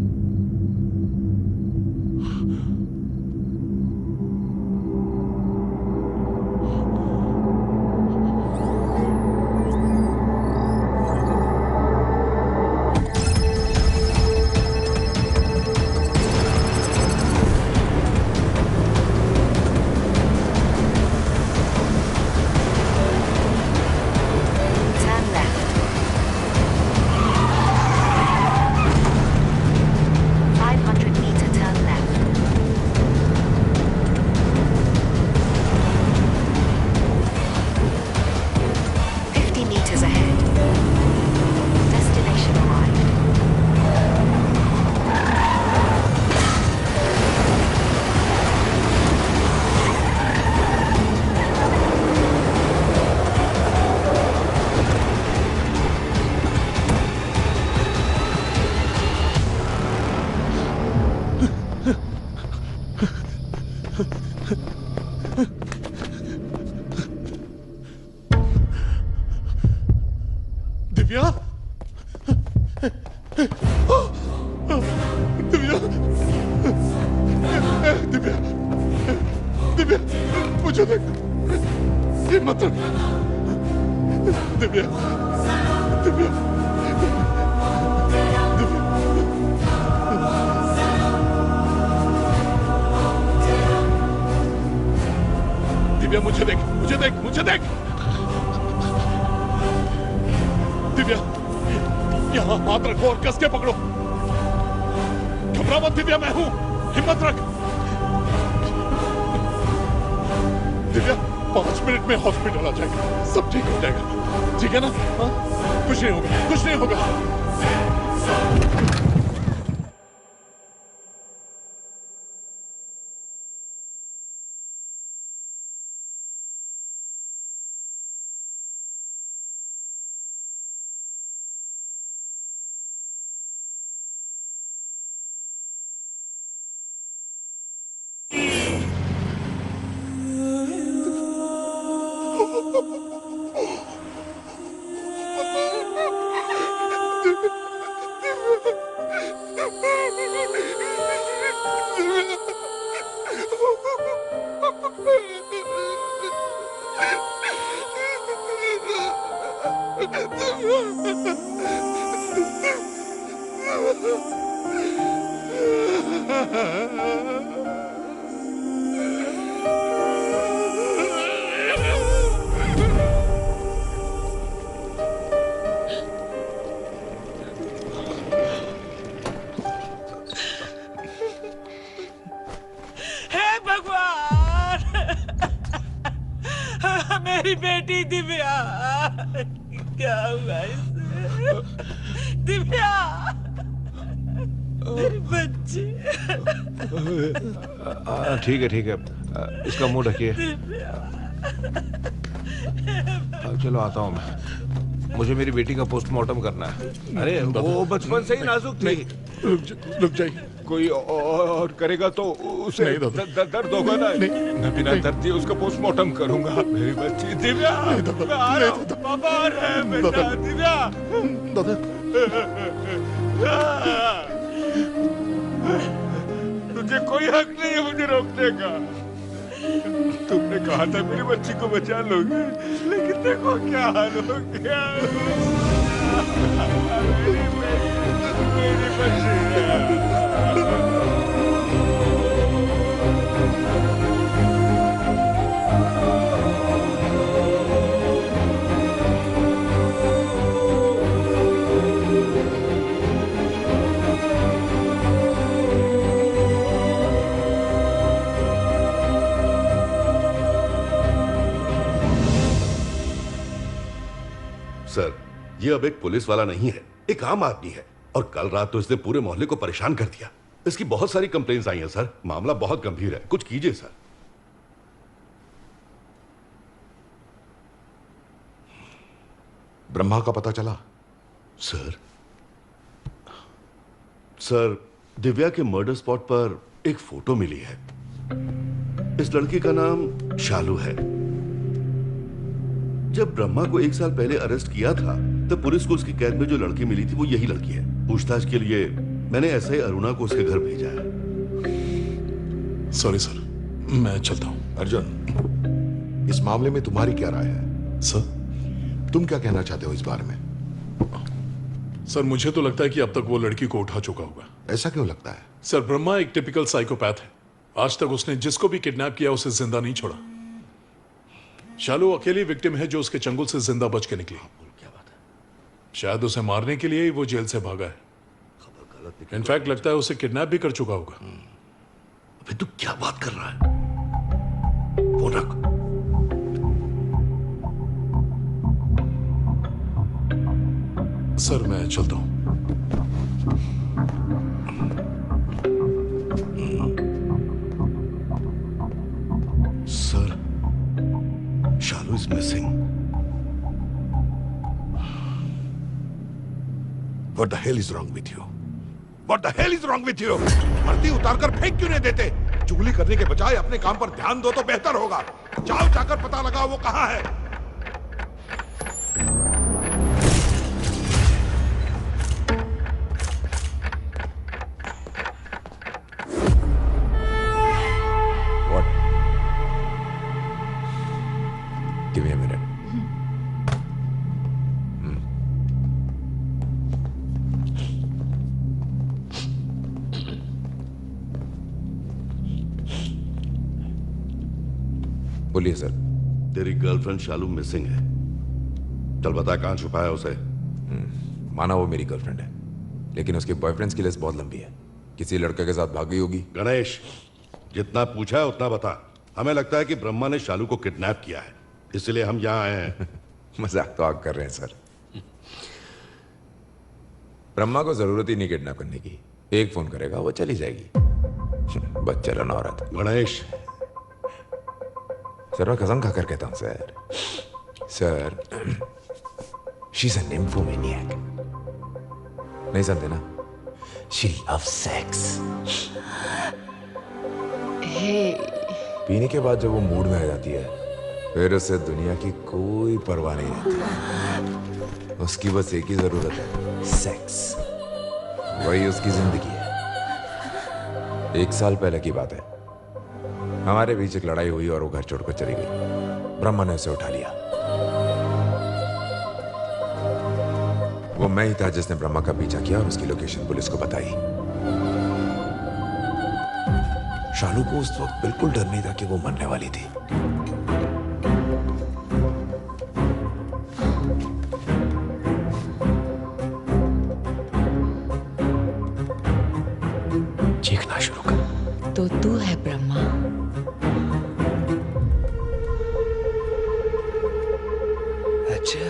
दिव्या, दिव्या, दिव्या, दिव्या, मुझे देख, हिम्मत रख, दिव्या, दिव्या, दिव्या, मुझे देख, मुझे देख, मुझे देख, दिव्या, यहाँ हाथ रखो और कस के पकड़ो। घबरा मत दिव्या, मैं हूं, हिम्मत रख। दिव्या, 5 मिनट में हॉस्पिटल आ जाएगा, सब ठीक हो जाएगा, ठीक है ना? हाँ? कुछ नहीं होगा, कुछ नहीं होगा। मेरी बेटी दिव्या, क्या हुआ इसे? दिव्या, मेरी बच्ची। ठीक है ठीक है, इसका मुंह ढकिए। चलो आता हूँ मैं, मुझे मेरी बेटी का पोस्टमार्टम करना है। अरे वो बचपन से ही नाजुक थी। रुक जाइए, कोई और करेगा तो उसे दर्द होगा ना। मैं बिना दर्द दिए उसका पोस्टमार्टम करूंगा। मेरी बच्ची दिव्या, मैं आ रहा हूं, पापा आ रहे हैं बेटा। दिव्या, तुझे कोई हक नहीं है मुझे रोकने का। तुमने कहा था मेरी बच्ची को बचा लोगे, लेकिन देखो क्या हाल हो गया। मेरी बच्ची सर, ये अब एक पुलिस वाला नहीं है, एक आम आदमी है, और कल रात तो इसने पूरे मोहल्ले को परेशान कर दिया। इसकी बहुत सारी कंप्लेंट्स आई हैं सर, मामला बहुत गंभीर है, कुछ कीजिए सर। ब्रह्मा का पता चला? सर, दिव्या के मर्डर स्पॉट पर एक फोटो मिली है। इस लड़की का नाम शालू है। जब ब्रह्मा को 1 साल पहले अरेस्ट किया था, तब पुलिस को उसकी कैद में जो लड़की मिली थी वो यही लड़की है। पूछताछ के लिए मैंने ऐसे ही अरुणा को उसके घर भेजा है। सॉरी सर, मैं चलता हूं। अर्जुन, इस मामले में तुम्हारी क्या राय है? सर, तुम क्या कहना चाहते हो इस बारे में? सर, मुझे तो लगता है कि अब तक वो लड़की को उठा चुका होगा। ऐसा क्यों लगता है? सर, ब्रह्मा एक टिपिकल साइकोपैथ है। आज तक उसने जिसको भी किडनैप किया उसे जिंदा नहीं छोड़ा। शालू अकेली विक्टिम है जो उसके चंगुल से जिंदा बच के निकली। शायद उसे मारने के लिए ही वो जेल से भागा है। इनफैक्ट लगता है उसे किडनैप भी कर चुका होगा। अबे तू क्या बात कर रहा है? फोन रख। सर, मैं चलता हूं। Sir, Shalu is missing. What the hell is wrong with you? What the hell is wrong with you? वर्दी उतारकर फेंक क्यों नहीं देते? चुगली करने के बजाय अपने काम पर ध्यान दो तो बेहतर होगा। जाओ, जाकर पता लगाओ वो कहां है। Give me a minute. बोलिए सर। तेरी गर्लफ्रेंड शालू मिसिंग है। चल बता कहां छुपा है उसे। माना वो मेरी गर्लफ्रेंड है, लेकिन उसके बॉयफ्रेंड्स की लिस्ट बहुत लंबी है। किसी लड़के के साथ भाग गई होगी। गणेश, जितना पूछा है उतना बता। हमें लगता है कि ब्रह्मा ने शालू को किडनैप किया है, इसलिए हम यहाँ आए हैं। मजाक तो आप कर रहे हैं सर। ब्रह्मा को जरूरत ही नहीं किडनैप करने की। एक फोन करेगा वो चली जाएगी। बच्चलन औरत। गणेश सर मैं कसम खाकर कहता हूं सर, शी इज एन निम्फोमैनियक। नहीं समझे ना? She loves sex. पीने के बाद जब वो मूड में आ जाती है फिर उसे दुनिया की कोई परवाह नहीं रहती। उसकी बस एक ही जरूरत है, सेक्स। वही उसकी जिंदगी है। 1 साल पहले की बात है, हमारे बीच एक लड़ाई हुई और वो घर छोड़कर चली गई। ब्रह्मा ने उसे उठा लिया। वो मैं ही था जिसने ब्रह्मा का पीछा किया और उसकी लोकेशन पुलिस को बताई। शालू को उस वक्त बिल्कुल डर नहीं था कि वो मरने वाली थी। चीखना शुरू कर। तो तू है ब्रह्मा। अच्छा,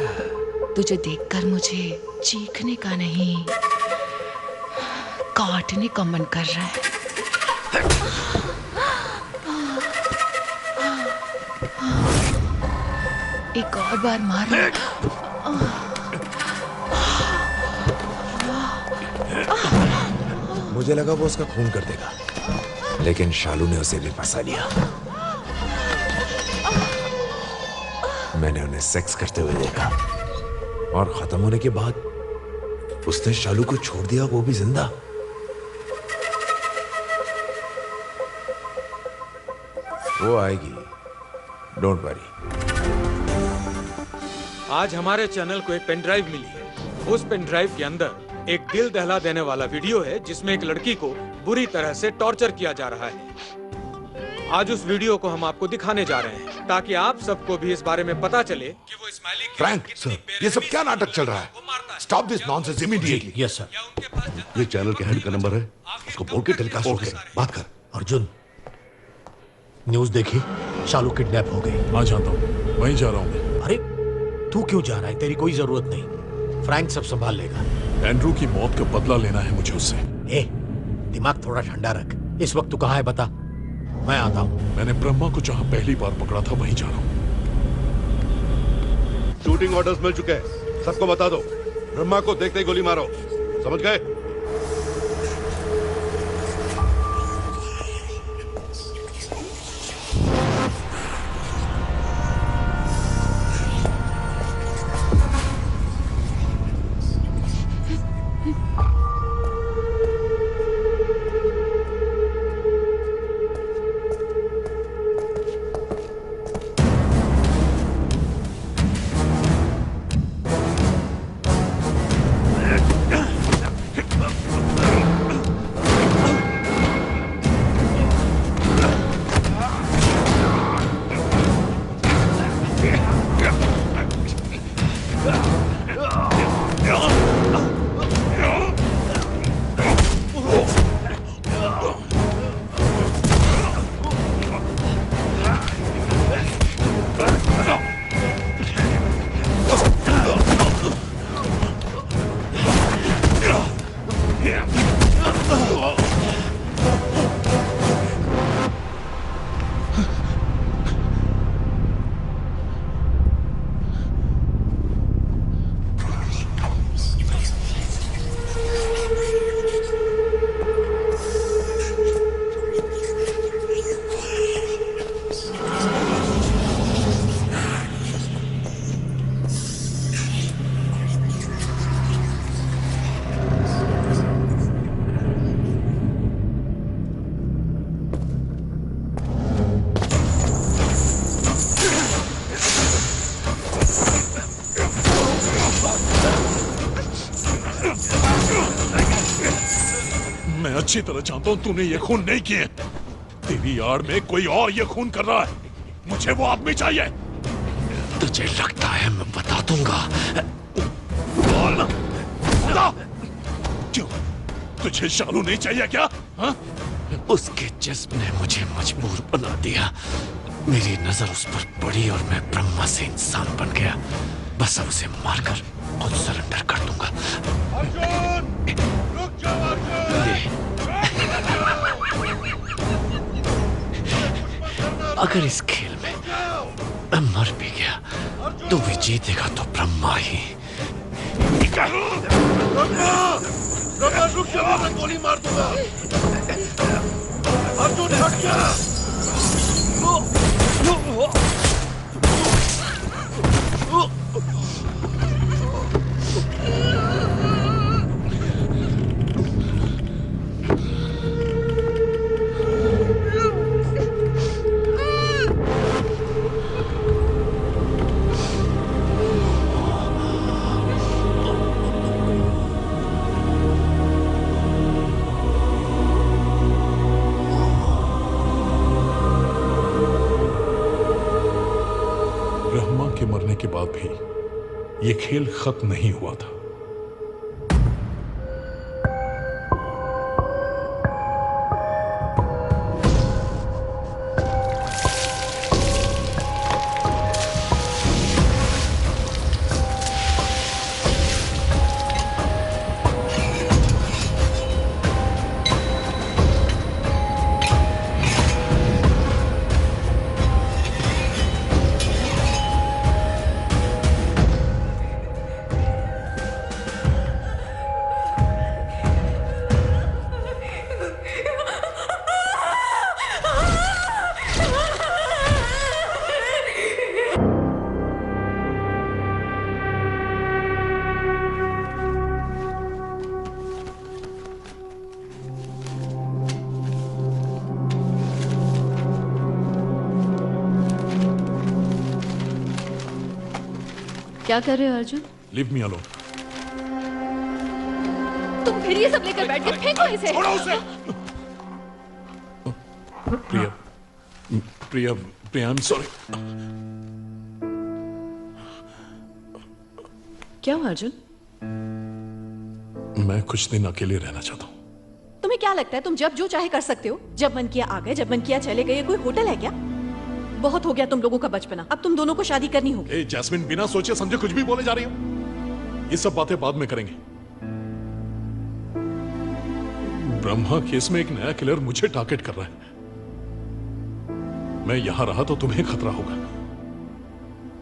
तुझे देखकर मुझे चीखने का नहीं, काटने का मन कर रहा है। एक और बार मारो। मुझे लगा वो उसका खून कर देगा, लेकिन शालू ने उसे भी फंसा लिया। मैंने उन्हें सेक्स करते हुए देखा और खत्म होने के बाद उसने शालू को छोड़ दिया, वो भी जिंदा। वो आएगी, डोंट वरी। आज हमारे चैनल को एक पेन ड्राइव मिली है। उस पेन ड्राइव के अंदर एक दिल दहला देने वाला वीडियो है जिसमें एक लड़की को बुरी तरह से टॉर्चर किया जा रहा है। आज उस वीडियो को हम आपको दिखाने जा रहे हैं ताकि आप सबको भी इस बारे में पता चले कि वो इस्माइली फ्रैंक सर, ये सब क्या नाटक चल रहा है? Stop this nonsense immediately. Yes sir. ये चैनल के हेड का नंबर है, उसको बोल के टेलीकास्ट हो गया। बात कर। अर्जुन, न्यूज़ देखी? शालू किडनैप हो गई। हाँ जानता हूँ, वहीं जा रहा हूँ मैं। अरे तू क्यों जा रहा है? तेरी कोई जरूरत नहीं, फ्रैंक सब संभाल लेगा। एंड्रू की मौत का बदला लेना है मुझे उससे। ए, दिमाग थोड़ा ठंडा रख। इस वक्त तू कहाँ है बता, मैं आता हूँ। मैंने ब्रह्मा को जहाँ पहली बार पकड़ा था वहीं जा रहा हूँ। शूटिंग ऑर्डर्स मिल चुके हैं, सबको बता दो। ब्रह्मा को देखते ही गोली मारो, समझ गए? मैं अच्छी तरह जानता हूं तूने ये खून नहीं किए। तेरी आड़ में कोई और ये खून कर रहा है। मुझे वो आदमी चाहिए। तुझे लगता है मैं बता दूंगा? क्यों? तुझे शालू नहीं चाहिए क्या? हा? उसके जिस्म ने मुझे मजबूर बना दिया। मेरी नजर उस पर पड़ी और मैं ब्रह्मा से इंसान बन गया। बस अब उसे मारकर खुद सरेंडर कर दूंगा। रुक जाओ अगर इस खेल में मैं मर भी गया तो भी जीतेगा तो ब्रह्मा ही। ब्रह्मा रुक जाओ, मैं गोली मार दूंगा। अर्जुन हट जा। के बाद भी ये खेल खत्म नहीं हुआ था। क्या कर रहे हो अर्जुन? Leave me alone. तुम फिर ये सब लेकर बैठ गए, फेंको इसे। छोड़ो उसे। प्रिया, प्रिया, प्रिया, आई एम सॉरी। क्या हुआ अर्जुन? मैं कुछ दिन अकेले रहना चाहता हूँ। तुम्हें क्या लगता है तुम जब जो चाहे कर सकते हो? जब मन किया आ गए, जब मन किया चले गए। कोई होटल है क्या? बहुत हो गया तुम लोगों का बचपना। अब तुम दोनों को शादी करनी होगी। ए जैस्मिन, बिना सोचे समझे कुछ भी बोले जा रही हो। ये सब बातें बाद में करेंगे। ब्रह्मा केस में एक नया किलर मुझे टारगेट कर रहा है। मैं यहां रहा तो तुम्हें खतरा होगा,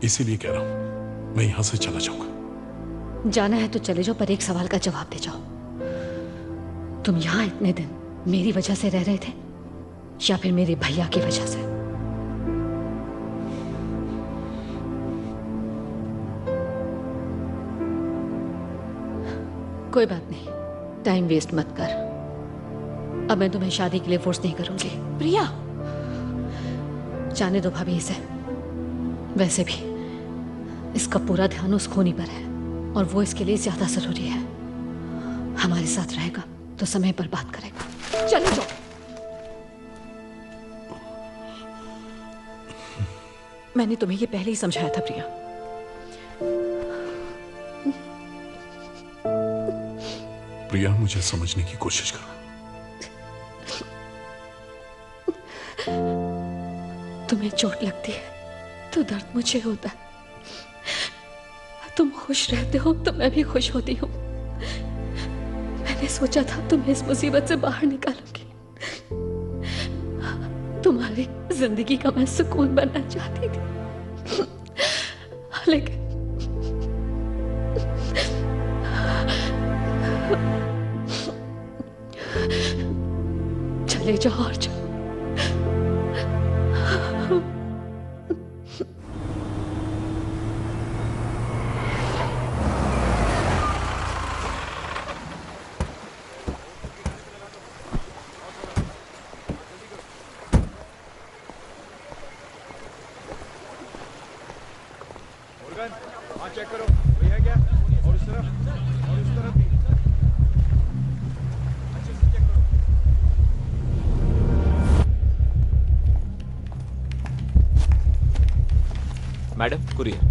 इसीलिए कह रहा हूं मैं यहां से चला जाऊंगा। जाना है तो चले जाओ, पर एक सवाल का जवाब दे जाओ। तुम यहां इतने दिन मेरी वजह से रह रहे थे या फिर मेरे भैया की वजह से? कोई बात नहीं, टाइम वेस्ट मत कर। अब मैं तुम्हें शादी के लिए फोर्स नहीं करूंगी। प्रिया, जाने दो भाभी इसे। वैसे भी इसका पूरा ध्यान उस खूनी पर है और वो इसके लिए ज्यादा जरूरी है। हमारे साथ रहेगा तो समय पर बात करेगा। चलो जाओ। मैंने तुम्हें ये पहले ही समझाया था प्रिया। प्रिया, मुझे समझने की कोशिश करो। तुम्हें चोट लगती है तो दर्द मुझे होता है। तुम खुश रहते हो तो मैं भी खुश होती हूँ। मैंने सोचा था तुम्हें इस मुसीबत से बाहर निकालूंगी। तुम्हारी जिंदगी का मैं सुकून बनना चाहती थी, लेकिन चले जाओ और जाओ। हाँ, चेक करो, वही है क्या? और इस तरफ भी। अच्छे से चेक करो। Madam, courier.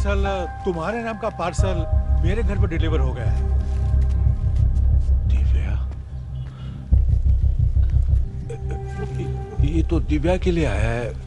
दरअसल तुम्हारे नाम का पार्सल मेरे घर पर डिलीवर हो गया है। ये तो दिव्या के लिए आया है।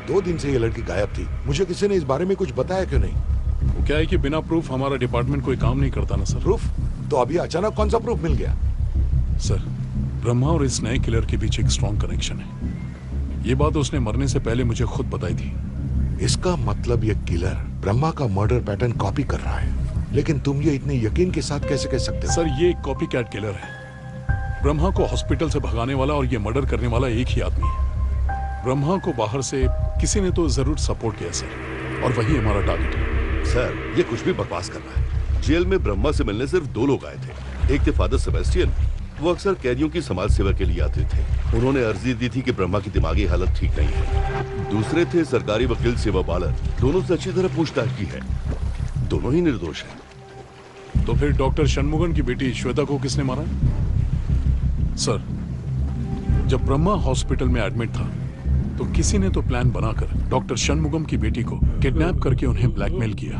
दो दिन से ये लड़की गायब थी। मुझे किसी ने इस बारे में कुछ बताया क्यों नहीं? वो क्या है कि बिना प्रूफ हमारा डिपार्टमेंट कोई काम नहीं करता ना सर। प्रूफ? तो अभी अचानक कौन सा प्रूफ मिल गया? सर, ब्रह्मा और इस नए किलर के बीच एक स्ट्रॉन्ग कनेक्शन है। ये बात उसने मरने से पहले मुझे खुद बताई थी। इसका मतलब ये किलर ब्रह्मा का मर्डर पैटर्न कॉपी कर रहा है। लेकिन तुम ये इतने यकीन के साथ कैसे कह सकते हो? सर, ये एक कॉपी कैट किलर है। ब्रह्मा को हॉस्पिटल से भगाने वाला और ये मर्डर करने वाला एक ही आदमी है। ब्रह्मा को बाहर से किसी ने तो जरूर सपोर्ट किया सर, और वही हमारा टारगेट है। सर, ये कुछ भी बकवास कर रहा है। जेल में ब्रह्मा से मिलने सिर्फ दो लोग आए थे। एक थे फादर सेबेस्टियन, वो अक्सर कैदियों की समाज सेवा के लिए आते थे। उन्होंने अर्जी दी थी कि ब्रह्मा की दिमागी हालत ठीक नहीं है। दूसरे थे सरकारी वकील सेवा बालर, दोनों से अच्छी तरह पूछताछ की है, दोनों ही निर्दोष हैं। तो फिर डॉक्टर षणमुगम की बेटी श्वेता को किसने मारा? सर, जब ब्रह्मा हॉस्पिटल में एडमिट था तो किसी ने तो प्लान बनाकर डॉक्टर षणमुगम की बेटी को किडनैप करके उन्हें ब्लैकमेल किया।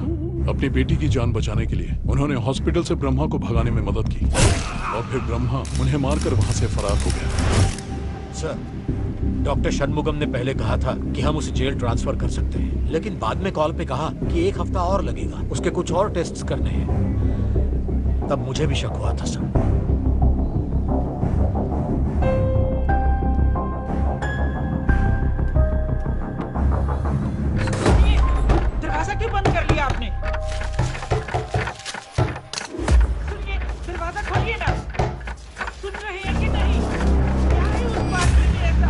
अपनी बेटी की जान बचाने के लिए उन्होंने हॉस्पिटल से ब्रह्मा को भगाने में मदद की, और फिर ब्रह्मा उन्हें मारकर वहां से फरार हो गया। सर, डॉक्टर षणमुगम ने पहले कहा था कि हम उसे जेल ट्रांसफर कर सकते हैं, लेकिन बाद में कॉल पे कहा कि 1 हफ्ता और लगेगा, उसके कुछ और टेस्ट्स करने हैं। तब मुझे भी शक हुआ था सर। दरवाजा क्यों बंद कर लिया आपने? सुनिए, दरवाजा खोलिए ना। आप सुन रहे हैं कि नहीं? क्या है उस पार्टी में ऐसा?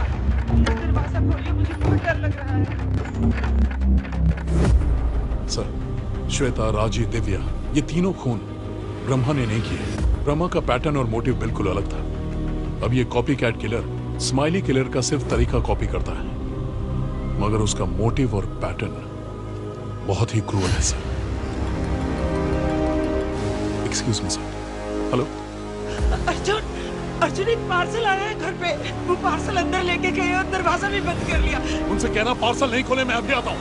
प्लीज दरवाजा खोलिए, मुझे बहुत डर लग रहा है। सर, श्वेता, राजी, दिव्या, ये तीनों खून ब्रह्मा ने नहीं किए। ब्रह्मा का पैटर्न और मोटिव बिल्कुल अलग था। अब ये copy cat killer smiley killer का सिर्फ तरीका कॉपी करता है, मगर उसका मोटिव और पैटर्न बहुत ही क्रूअल है sir. Excuse me sir. Hello Arjun, Arjun, एक पार्सल आया है घर पे। वो पार्सल अंदर लेके गए और दरवाजा भी बंद कर लिया। उनसे कहना पार्सल नहीं खोले, मैं अभी आता हूँ।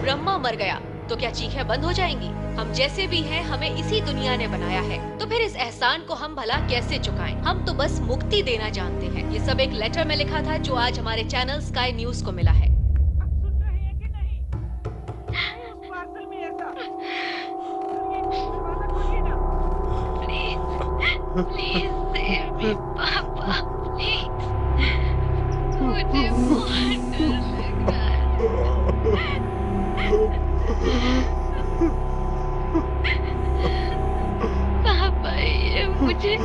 ब्रह्मा मर गया तो क्या चीखें बंद हो जाएंगी? हम जैसे भी हैं, हमें इसी दुनिया ने बनाया है, तो फिर इस एहसान को हम भला कैसे चुकाएं? हम तो बस मुक्ति देना जानते हैं। ये सब एक लेटर में लिखा था जो आज हमारे चैनल स्काई न्यूज को मिला है। प्लीज सेव मी पापा, प्लीज। मुझे बहुत डर लग रहा है। पापा, ये मुझे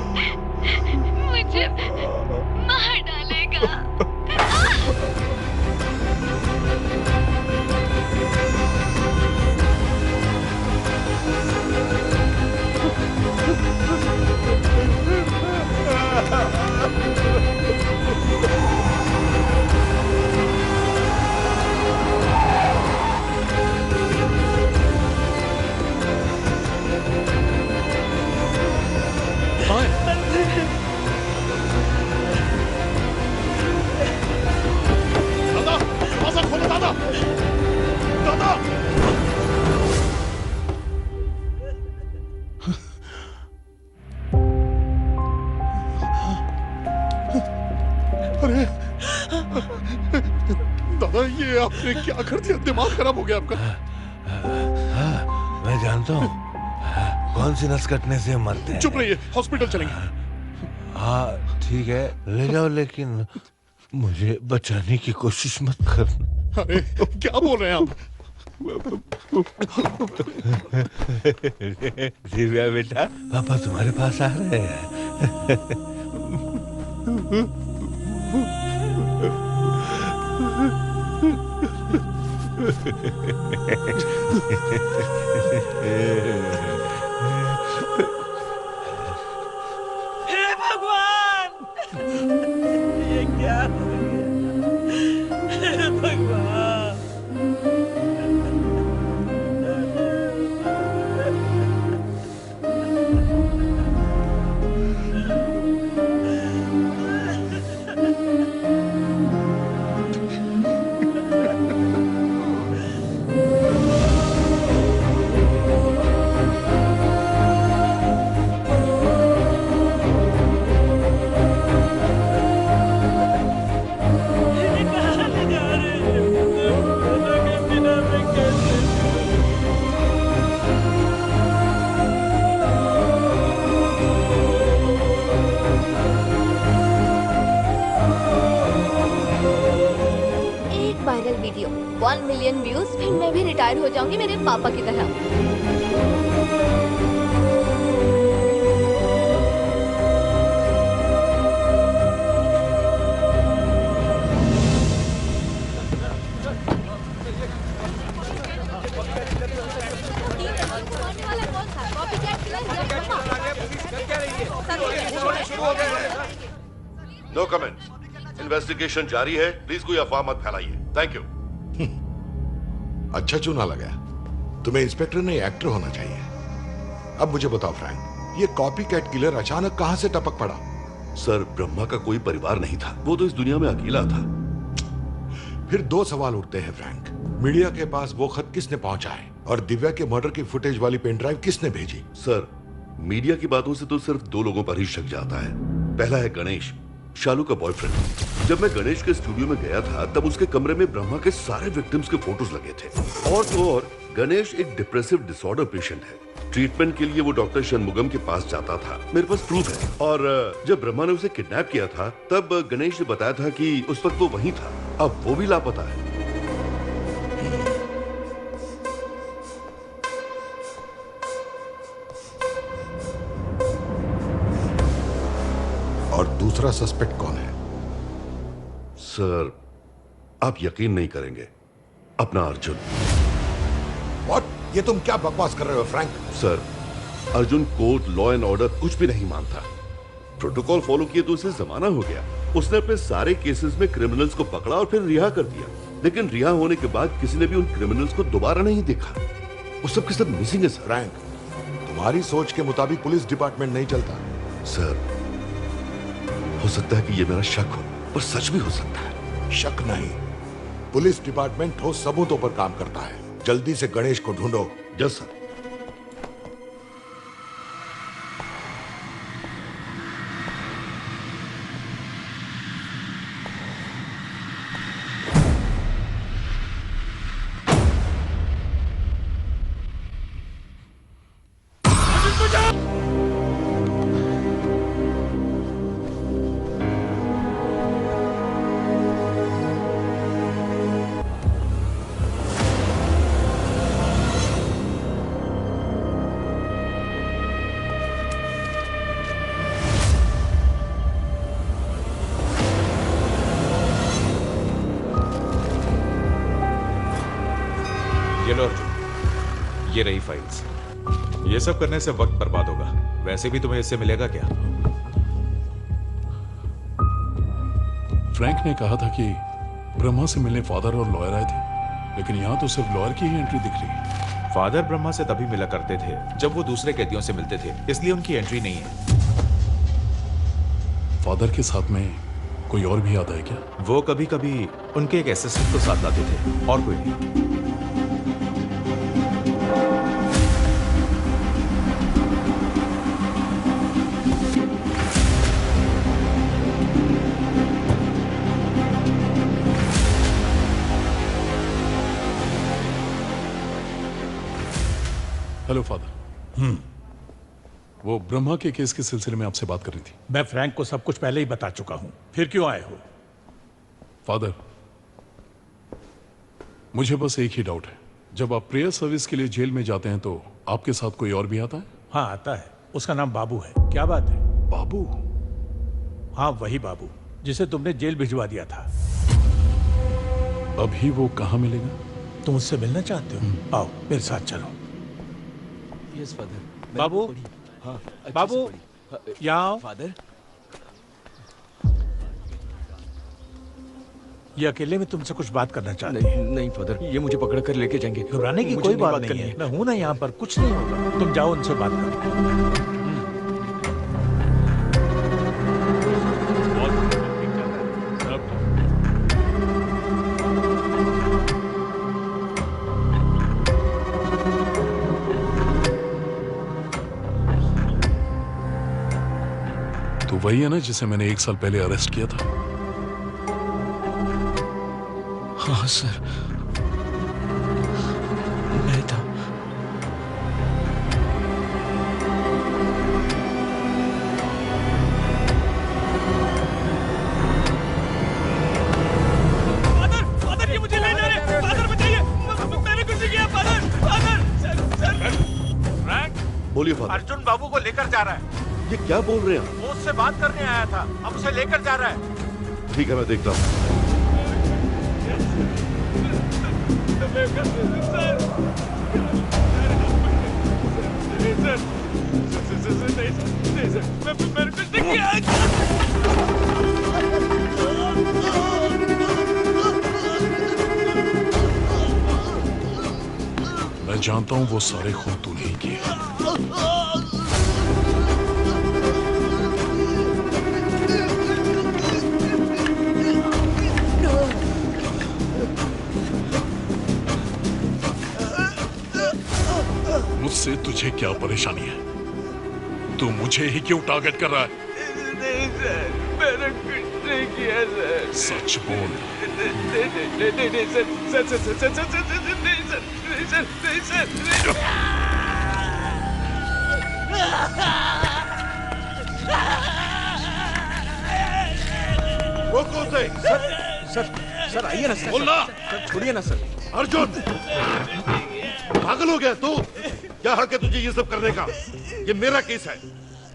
मार डालेगा। अरे दादा, ये आपने क्या कर दिया? दिमाग खराब हो गया आपका। मैं जानता हूँ कौन सी नस कटने से मरते हैं। चुप रहिए, हॉस्पिटल चलेंगे। हाँ ठीक है, ले जाओ, लेकिन मुझे बचाने की कोशिश मत करना। अरे क्या बोल रहे हैं आप? दिव्या बेटा, पापा तुम्हारे पास आ रहे हैं। हे भगवान, ये क्या हो गया? वायरल वीडियो 1 मिलियन व्यूज, फिर मैं भी रिटायर हो जाऊंगी मेरे पापा की तरह। No comments. इन्वेस्टिगेशन जारी है, प्लीज कोई अफवाह मत फैलाइए। Thank you. अच्छा चुना लगा। तुम्हें इंस्पेक्टर नहीं एक्टर होना चाहिए। अब मुझे बताओ फ्रैंक, ये कॉपी कैट किलर अचानक कहां से टपक पड़ा? सर, ब्रह्मा का कोई परिवार नहीं था, वो तो इस दुनिया में अकेला था। फिर दो सवाल उठते हैं फ्रैंक। मीडिया के पास वो खत किसने पहुंचाए और दिव्या के मर्डर की फुटेज वाली पेन ड्राइव किसने भेजी? सर, मीडिया की बातों से तो सिर्फ दो लोगों पर ही शक जाता है। पहला है गणेश, शालू का बॉयफ्रेंड। जब मैं गणेश के स्टूडियो में गया था तब उसके कमरे में ब्रह्मा के सारे विक्टिम्स के फोटोज लगे थे। और तो और गणेश एक डिप्रेसिव डिसऑर्डर पेशेंट है। ट्रीटमेंट के लिए वो डॉक्टर शनमुगम के पास जाता था। मेरे पास प्रूफ है। और जब ब्रह्मा ने उसे किडनैप किया था तब गणेश ने बताया था कि उस वक्त वो वहीं था। अब वो भी लापता है। और दूसरा सस्पेक्ट कौन है? सर, आप यकीन नहीं करेंगे, अपना अर्जुन। What? ये तुम क्या बकवास कर रहे हो Frank? Sir, Arjun court, law and order कुछ भी नहीं मानता। प्रोटोकॉल फॉलो किए तो उसे जमाना हो गया। उसने अपने सारे केसेस में क्रिमिनल्स को पकड़ा और फिर रिहा कर दिया। लेकिन रिहा होने के बाद किसी ने भी उन क्रिमिनल्स को दोबारा नहीं देखा। वो सब के सब मिसिंग है सर। फ्रैंक, तुम्हारी सोच के मुताबिक पुलिस डिपार्टमेंट नहीं चलता। सर, हो सकता है कि ये मेरा शक हो, पर सच भी हो सकता है। शक नहीं, पुलिस डिपार्टमेंट ठोस सबूतों पर काम करता है। जल्दी से गणेश को ढूंढो। Yes sir. ये लो अर्जुन, ये रही फाइल्स। ये सब करने से वक्त बर्बाद होगा। वैसे भी तुम्हें इससे मिलेगा क्या? फ्रैंक ने कहा था कि ब्रह्मा से मिलने फादर और लॉयर आए थे, लेकिन यहाँ तो सिर्फ लॉयर की ही एंट्री दिख रही है। फादर ब्रह्मा से तभी मिला करते थे जब वो दूसरे कैदियों से मिलते थे, इसलिए उनकी एंट्री नहीं है। फादर के साथ में कोई और भी आता है क्या? वो कभी कभी उनके एक असिस्टेंट को साथ लाते थे, और कोई नहीं। Hello father. वो ब्रह्मा के केस के सिलसिले में आपसे बात करनी थी। मैं फ्रैंक को सब कुछ पहले ही बता चुका हूं, फिर क्यों आए हो? फादर, मुझे बस एक ही डाउट है। जब आप प्रेयर सर्विस के लिए जेल में जाते हैं तो आपके साथ कोई और भी आता है? हाँ, आता है। उसका नाम बाबू है। क्या बात है? बाबू? हाँ, वही बाबू जिसे तुमने जेल भिजवा दिया था। अभी वो कहाँ मिलेगा? तुम उससे मिलना चाहते हो? आओ मेरे साथ चलो। Yes father. बाबू, हाँ, बाबू, यहाँ फादर। ये अकेले में तुमसे कुछ बात करना चाहते हैं। नहीं फादर, ये मुझे पकड़ कर लेके जाएंगे। घबराने की कोई बात नहीं है। मैं हूं ना यहाँ पर, कुछ नहीं होगा। तुम जाओ उनसे बात करो। तो वही है ना जिसे मैंने 1 साल पहले अरेस्ट किया था? हाँ सर, मैं था। फादर, ये मुझे ले जा रहे बोलिए फादर। अर्जुन बाबू को लेकर जा रहा है। ये क्या बोल रहे हैं? वो उससे बात करने आया था, अब उसे लेकर जा रहा है। ठीक है, मैं देखता हूँ। मैंने कुछ नहीं किया। मैं जानता हूं वो सारे खून तूने ही किए। मुझसे तुझे क्या परेशानी है? तू मुझे ही क्यों टारगेट कर रहा है? नहीं सर, मैंने कुछ नहीं किया सर। सच बोल। नहीं सर। रोको उसे। सर आइए ना सर। बोलना। सर छोड़िए ना सर। अर्जुन, पागल हो गया तू? क्या हक है तुझे ये सब करने का? ये मेरा केस है,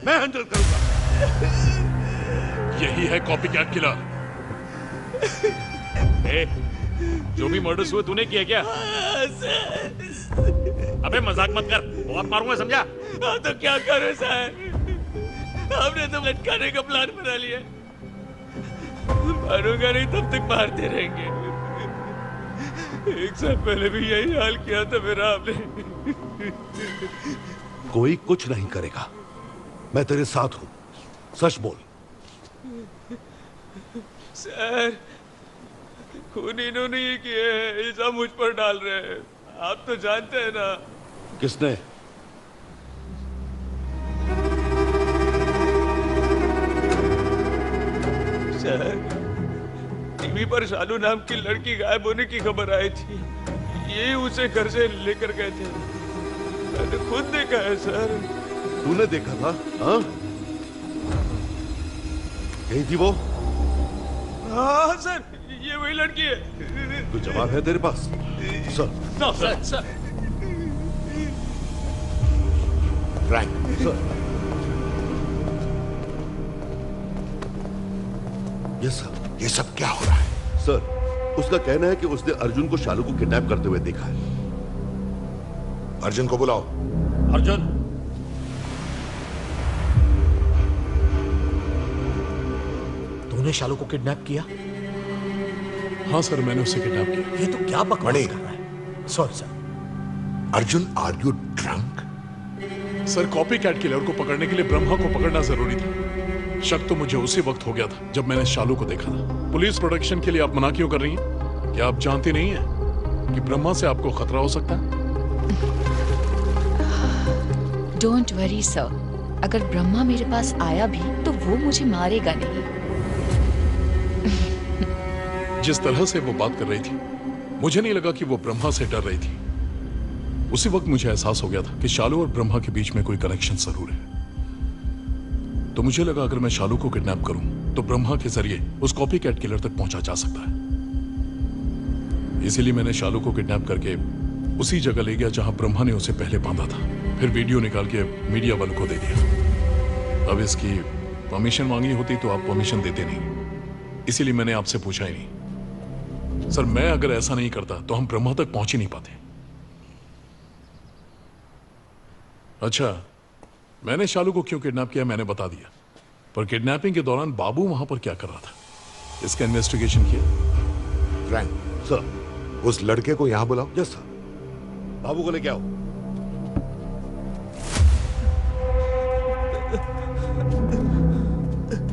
मैं हैंडल करूंगा। यही है कॉपी कैट किलर। जो भी मर्डर्स हुए तूने किया क्या? अबे मजाक मत कर, बहुत मारूंगा समझा? हाँ तो क्या करो सर, हमने तो लटकाने का प्लान बना लिया। मारूंगा नहीं तब तक मारते रहेंगे। एक साल पहले भी यही हाल किया था मेरा आपने। कोई कुछ नहीं करेगा, मैं तेरे साथ हूं। सच बोल। सर खून इन्होंने ही किए हैं, इल्जाम मुझ पर डाल रहे हैं। आप तो जानते हैं ना। किसने? सर टीवी पर शालू नाम की लड़की गायब होने की खबर आई थी, ये उसे घर से लेकर गए थे। मैंने खुद देखा है सर। तूने देखा था? हाँ, कहीं थी वो? हाँ सर, ये वही लड़की है। कोई जवाब है तेरे पास? Sir. No, sir. Frank. Sir. Yes sir. ये सब क्या हो रहा है? सर, उसका कहना है कि उसने अर्जुन को शालू को किडनैप करते हुए देखा है। अर्जुन को बुलाओ। अर्जुन। तूने शालू को किडनैप किया? हाँ सर, मैंने उसे किडनैप किया। ये तो क्या बकवास कर रहा है? Sorry sir. Arjun, are you drunk? Sir, copy cat killer को पकड़ने के लिए ब्रह्मा को पकड़ना जरूरी था। शक तो मुझे उसी वक्त हो गया था जब मैंने शालू को देखा था। पुलिस प्रोटेक्शन के लिए आप मना क्यों कर रही हैं? क्या आप जानती नहीं हैं कि ब्रह्मा से आपको खतरा हो सकता है? डोंट वरी सर, अगर ब्रह्मा मेरे पास आया भी तो वो मुझे मारेगा नहीं। जिस तरह से वो बात कर रही थी, मुझे नहीं लगा कि वो ब्रह्मा से डर रही थी। उसी वक्त मुझे एहसास हो गया था कि शालू और ब्रह्मा के बीच में कोई कनेक्शन जरूर है। तो मुझे लगा अगर मैं शालू को किडनैप करूं तो ब्रह्मा के जरिए उस कॉपी कैट किलर तक पहुंचा जा सकता है। इसीलिए मैंने शालू को किडनैप करके उसी जगह ले गया जहां ब्रह्मा ने उसे पहले बांधा था। फिर वीडियो निकाल के मीडिया वालों को दे दिया। अब इसकी परमिशन मांगी होती तो आप परमिशन देते नहीं, इसीलिए मैंने आपसे पूछा ही नहीं। सर, मैं अगर ऐसा नहीं करता तो हम ब्रह्मा तक पहुंच ही नहीं पाते। अच्छा, मैंने शालू को क्यों किडनैप किया मैंने बता दिया, पर किडनैपिंग के दौरान बाबू वहां पर क्या कर रहा था, इसका इन्वेस्टिगेशन किया। फ्रैंक। सर। उस लड़के को यहां बुलाओ। Yes sir. बाबू को लेके आओ।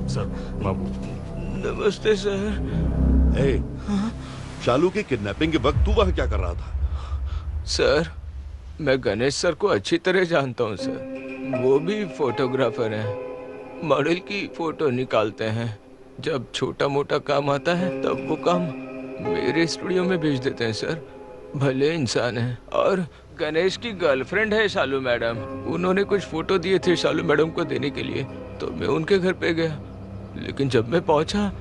सर, बाबू। नमस्ते सर। ए, शालू के किडनैपिंग के वक्त तू वहां क्या कर रहा था? सर, मैं गणेश सर को अच्छी तरह जानता हूँ सर। वो भी फोटोग्राफर हैं, मॉडल की फोटो निकालते हैं। जब छोटा मोटा काम आता है तब वो काम मेरे स्टूडियो में भेज देते हैं सर। भले इंसान हैं। और गणेश की गर्लफ्रेंड है शालू मैडम, उन्होंने कुछ फोटो दिए थे शालू मैडम को देने के लिए, तो मैं उनके घर पे गया। लेकिन जब मैं पहुंचा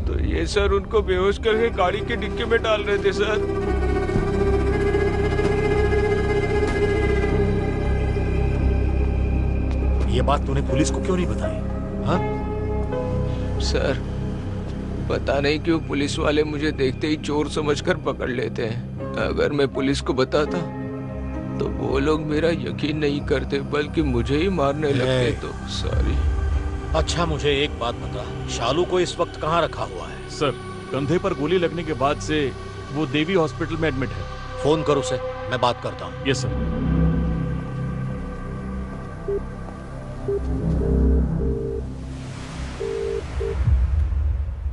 तो ये सर उनको बेहोश करके गाड़ी के डिक्की में डाल रहे थे सर। बात तूने पुलिस को क्यों नहीं बताई? हाँ? सर, पता नहीं क्यों पुलिस वाले मुझे देखते ही चोर समझकर पकड़ लेते हैं। अगर मैं पुलिस को बताता तो वो लोग मेरा यकीन नहीं करते बल्कि मुझे ही मारने लगते। तो सॉरी। अच्छा, मुझे एक बात बता, शालू को इस वक्त कहाँ रखा हुआ है? सर, कंधे पर गोली लगने के बाद से वो देवी हॉस्पिटल में एडमिट है। फोन करो उसे, मैं बात करता हूँ। Yes sir.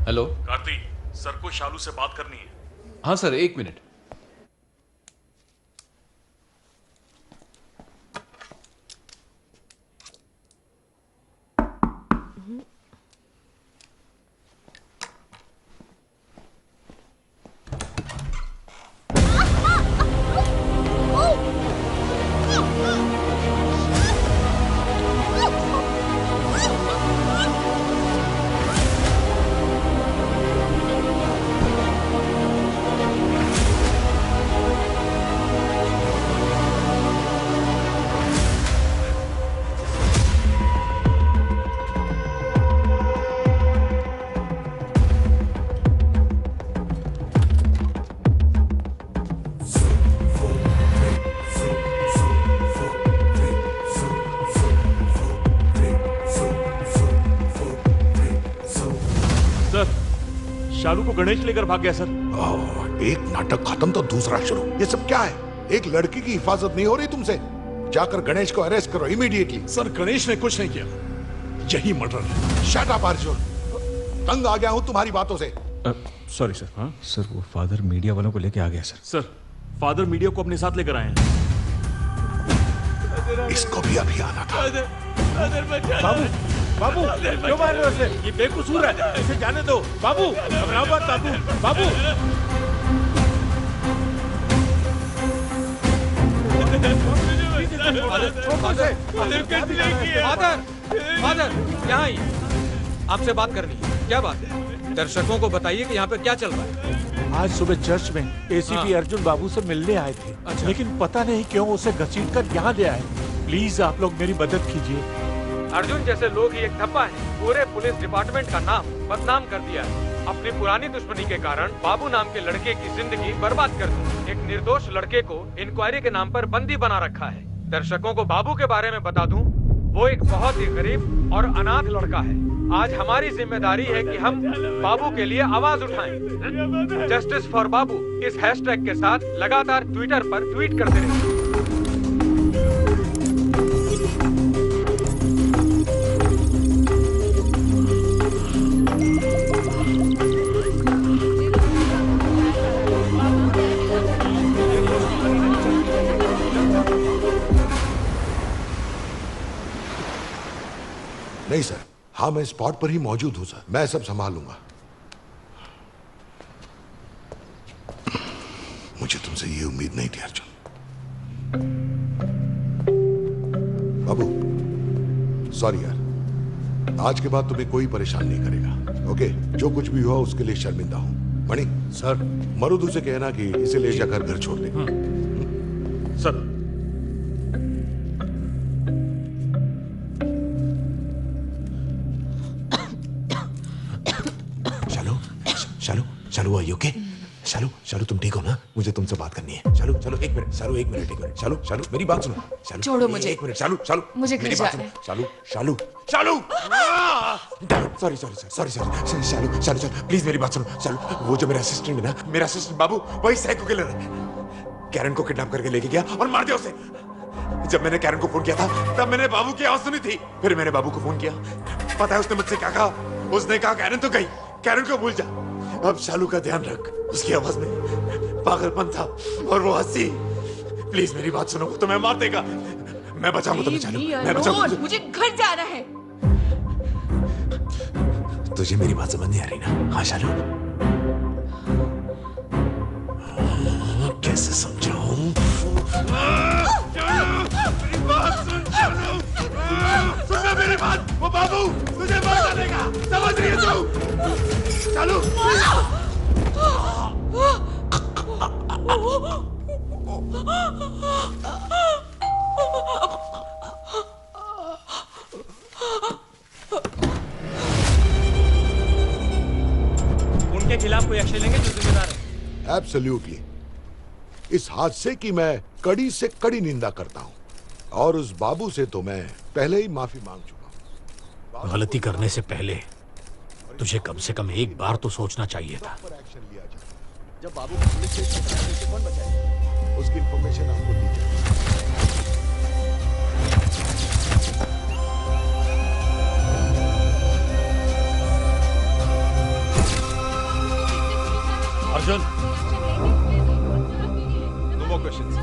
Hello Karti, sir को शालू से बात करनी है। हाँ सर, 1 मिनट। शालू को गणेश लेकर भाग गया सर। एक नाटक खत्म तो दूसरा शुरू। ये सब क्या है? एक लड़की की हिफाजत नहीं हो रही तुमसे? जाकर गणेश को अरेस्ट करो इमीडिएटली। सर, गणेश ने कुछ नहीं किया, यही मर्डर है। शट अप अर्जुन, तंग आ गया हूं तुम्हारी बातों से। Sorry sir. हाँ सर, वो फादर मीडिया वालों को लेके आ गया सर। सर, फादर मीडिया को अपने साथ लेकर आए हैं। इसको भी अभी आना था। बाबू, बाबू, क्यों मार रहे हो उसे? ये बेकसूर है, इसे जाने दो। बाबू, घबराओ मत बाबू। बाबू, फादर, यहाँ आइए, आपसे बात करनी है। क्या बात है? दर्शकों को बताइए कि यहाँ पे क्या चल रहा है। आज सुबह चर्च में एसीपी अर्जुन बाबू से मिलने आए थे। अच्छा। लेकिन पता नहीं क्यों उसे घसीटकर यहाँ ले आए। प्लीज आप लोग मेरी मदद कीजिए। अर्जुन जैसे लोग ही एक ठप्पा है, पूरे पुलिस डिपार्टमेंट का नाम बदनाम कर दिया है। अपनी पुरानी दुश्मनी के कारण बाबू नाम के लड़के की जिंदगी बर्बाद कर दी। एक निर्दोष लड़के को इंक्वायरी के नाम पर बंदी बना रखा है। दर्शकों को बाबू के बारे में बता दूं, वो एक बहुत ही गरीब और अनाथ लड़का है। आज हमारी जिम्मेदारी है कि हम बाबू के लिए आवाज उठाएं। जस्टिस फॉर बाबू इस हैशटैग के साथ लगातार ट्विटर पर ट्वीट करते रहिए। नहीं सर, हाँ मैं स्पॉट पर ही मौजूद हूं सर। मैं सब संभाल लूंगा। मुझे तुमसे ये उम्मीद नहीं थी अर्जुन। बाबू, सॉरी यार, आज के बाद तुम्हें कोई परेशान नहीं करेगा। ओके, जो कुछ भी हुआ उसके लिए शर्मिंदा हूं। मणि सर, मरुदू से कहना कि इसे ले जाकर घर छोड़ दे। Sir, Shalu, are you okay? Shalu तुम ठीक हो ना? मुझे तुमसे बात करनी है। शालू, एक मिनट। शालू, मेरी बात सुनो। शालू, छोड़ो मुझे। एक मिनट। शालू, मुझे मेरी बात सुनो। शालू, सॉरी, शालू, प्लीज मेरी बात सुनो। शालू, वो जो मेरा असिस्टेंट है ना, मेरा असिस्टेंट बाबू, वही साइको किलर है। कैरन को किडनैप करके लेके गया और मार दिया उसे। जब मैंने कैरन को फोन किया था, तब मैंने बाबू की आवाज सुनी थी। फिर मैंने बाबू को फोन किया। पता है उसने मुझसे क्या कहा? उसने कहा कैरन तो गई, कैरन को भूल जा। अब शालू का ध्यान रख। उसकी आवाज में पागलपन था और वो हंसी। प्लीज मेरी बात सुनो, वो तुम्हें मार देगा। मैं बचाऊंगा तुम्हें शालू, मैं बचाऊंगा। मुझे घर जाना है। तुझे मेरी बात समझ नहीं आ रही ना? हाँ शालू, कैसे समझाऊं? मेरी बात सुन शालू, सुनना मेरी बात। वो बाबू तुझे मार डालेगा, समझ रही है तू? शालू, एब्सोल्युटली। इस हादसे की मैं कड़ी से कड़ी निंदा करता हूं और उस बाबू से तो मैं पहले ही माफी मांग चुका हूं। गलती करने से पहले तुझे कम से कम एक बार तो सोचना चाहिए था। जब बाबू को पुलिस से कौन बचाएगा? उसकी इंफॉर्मेशन आपको दी जाए। Arjun, no more questions.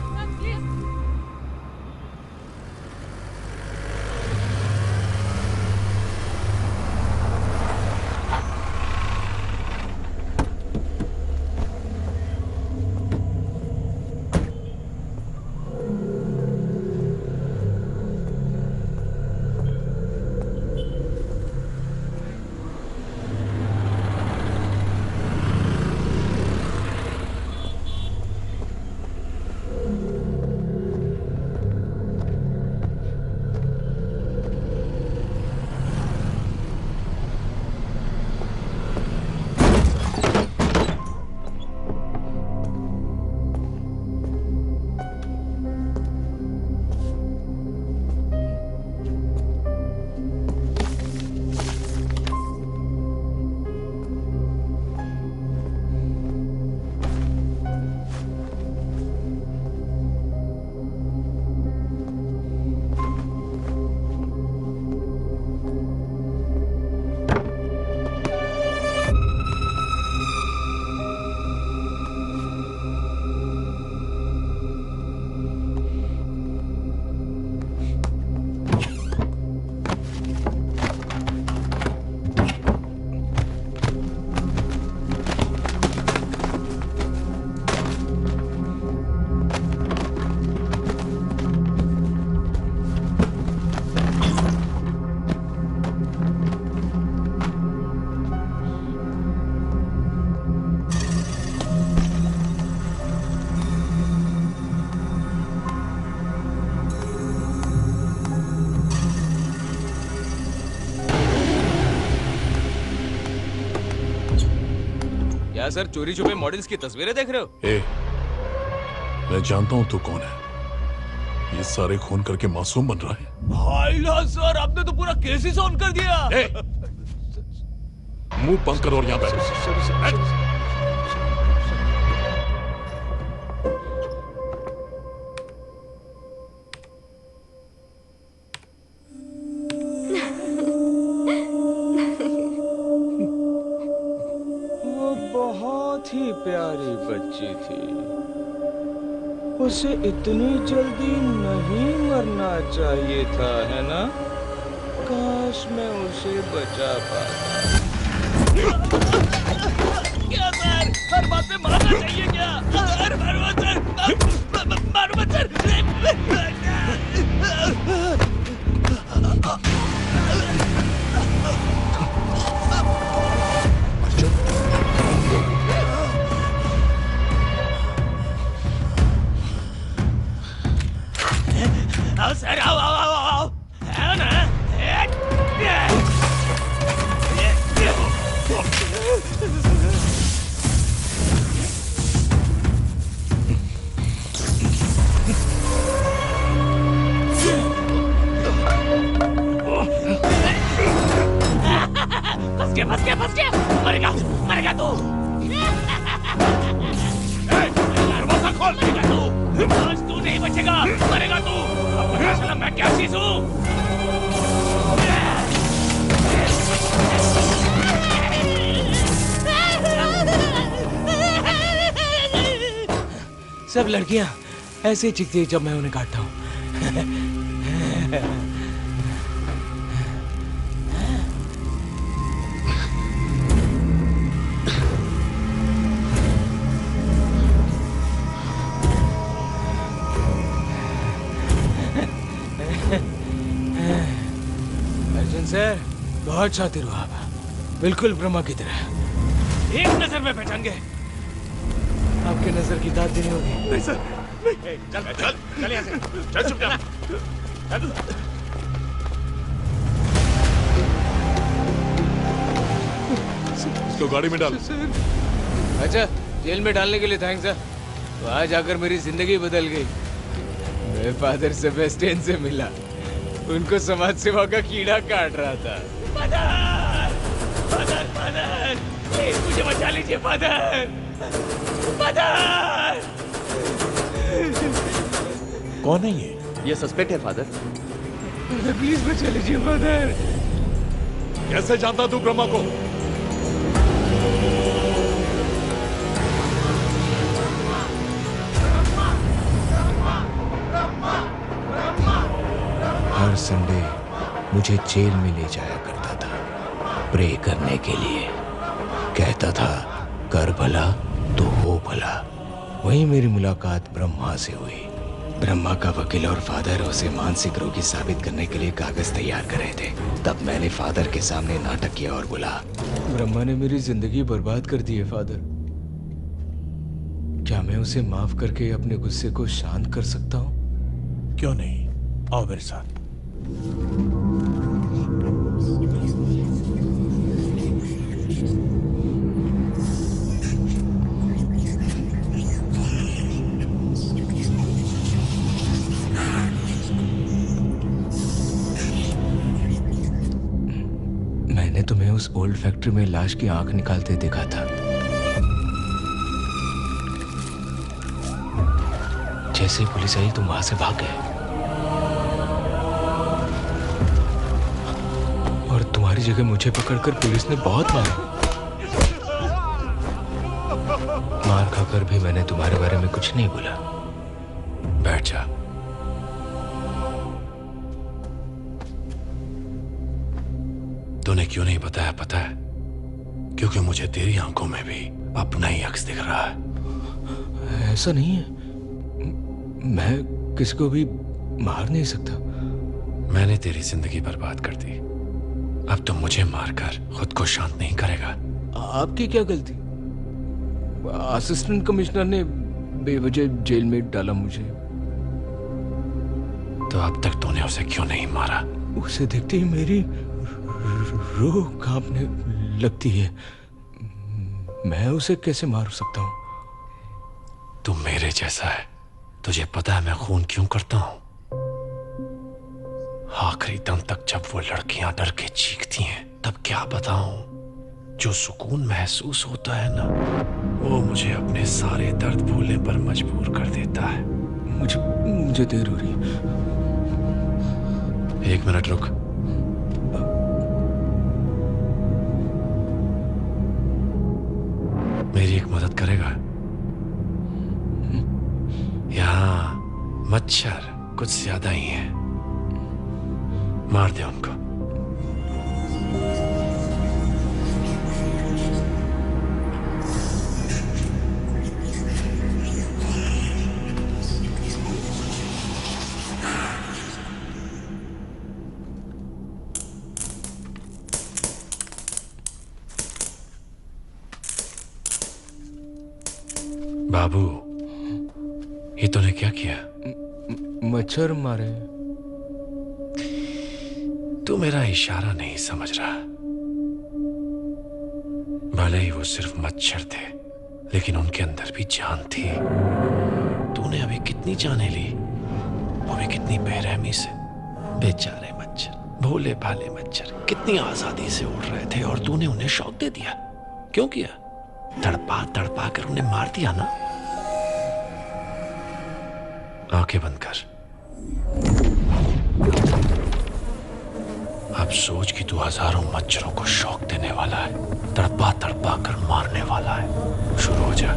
क्या सर चोरी छुपे मॉडल्स की तस्वीरें देख रहे हो? मैं जानता हूं तू कौन है। ये सारे खून करके मासूम बन रहा है। भाई सर आपने तो पूरा केस ही सॉल्व कर दिया। मुंह बंद कर और यहाँ बैठ। बहुत ही प्यारी बच्ची थी, उसे इतनी जल्दी नहीं मरना चाहिए था, है ना? काश मैं उसे बचा पाता। क्या सर हर बात में मारना चाहिए क्या? अरे मारो सर, मारो मत सर। आओ सर, आओ आओ आओ आओ, आओ ना। फंस गया, मरेगा, मरेगा तू। दरवाजा खोल, मरेगा तू। आज तू नहीं बचेगा, मरेगा तू। अब पता चला मैं क्या चीज हूँ। सब लड़कियां ऐसे ही चीखती है जब मैं उन्हें काटता हूँ। अर्जुन सर बहुत शातिर हो आप, बिल्कुल ब्रह्मा की तरह। एक नजर में पहचान गए। आपके नजर की दाद देनी होगी। नहीं सर, नहीं। चल चल चल यहाँ से, चल चुपचाप। इसको गाड़ी में डाल। अच्छा जेल में डालने के लिए थैंक्स सर। वहां जाकर मेरी जिंदगी बदल गई। मैं फादर सेबेस्टियन से मिला, उनको समाज सेवा का कीड़ा काट रहा था। फादर, फादर, फादर, प्लीज मुझे बचा लीजिए फादर, फादर। कौन है ये? ये सस्पेक्ट है फादर। प्लीज बचा लीजिए फादर। कैसे जानता तू ब्रह्मा को? हर संडे मुझे जेल में ले जाया करता था प्रे करने के लिए। कहता था कर भला तो हो भला। वहीं मेरी मुलाकात ब्रह्मा से हुई। ब्रह्मा का वकील और फादर उसे मानसिक रोगी साबित करने के लिए कागज तैयार कर रहे थे। तब मैंने फादर के सामने नाटक किया और बोला, ब्रह्मा ने मेरी जिंदगी बर्बाद कर दी है फादर। क्या मैं उसे माफ करके अपने गुस्से को शांत कर सकता हूँ? क्यों नहीं, आओ मेरे साथ। मैंने तुम्हें उस ओल्ड फैक्ट्री में लाश की आंख निकालते देखा था। जैसे ही पुलिस आई तुम वहां से भाग गए और तुम्हारी जगह मुझे पकड़कर पुलिस ने बहुत मारा। मार खाकर भी मैंने तुम्हारे बारे में कुछ नहीं बोला। बैठ जा। तूने क्यों नहीं बताया पता है? क्योंकि मुझे तेरी आंखों में भी अपना ही अक्स दिख रहा है। ऐसा नहीं है, मैं किसी को भी मार नहीं सकता। मैंने तेरी जिंदगी बर्बाद कर दी, अब तुम मुझे मारकर खुद को शांत नहीं करेगा। आपकी क्या गलती? असिस्टेंट कमिश्नर ने बेवजह जेल में डाला मुझे। तो अब तक तूने उसे क्यों नहीं मारा? उसे देखते ही मेरी रूह कांपने लगती है। मैं उसे कैसे मार सकता हूँ? तू मेरे जैसा है। तुझे पता है मैं खून क्यों करता हूं? आखिरी दम तक जब वो लड़कियां डर के चीखती हैं तब क्या बताऊं, जो सुकून महसूस होता है ना, वो मुझे अपने सारे दर्द भूलने पर मजबूर कर देता है। मुझे देर हो रही है। 1 मिनट रुक। मेरी एक मदद करेगा? यहाँ मच्छर कुछ ज्यादा ही है, मार दे उनको। बाबू, ये तूने क्या किया? मच्छर मारे। तू मेरा इशारा नहीं समझ रहा। भले ही वो सिर्फ मच्छर थे, लेकिन उनके अंदर भी जान थी। तूने अभी कितनी जानें ली, वो भी कितनी बेरहमी से। बेचारे मच्छर, भोले भाले मच्छर कितनी आजादी से उड़ रहे थे और तूने उन्हें शौक दे दिया। क्यों किया? तड़पा तड़पा कर उन्हें मार दिया ना। आंखें बंद कर। अब सोच कि तू हजारों मच्छरों को शौक देने वाला है, तड़पा तड़पा कर मारने वाला है। शुरू हो जा।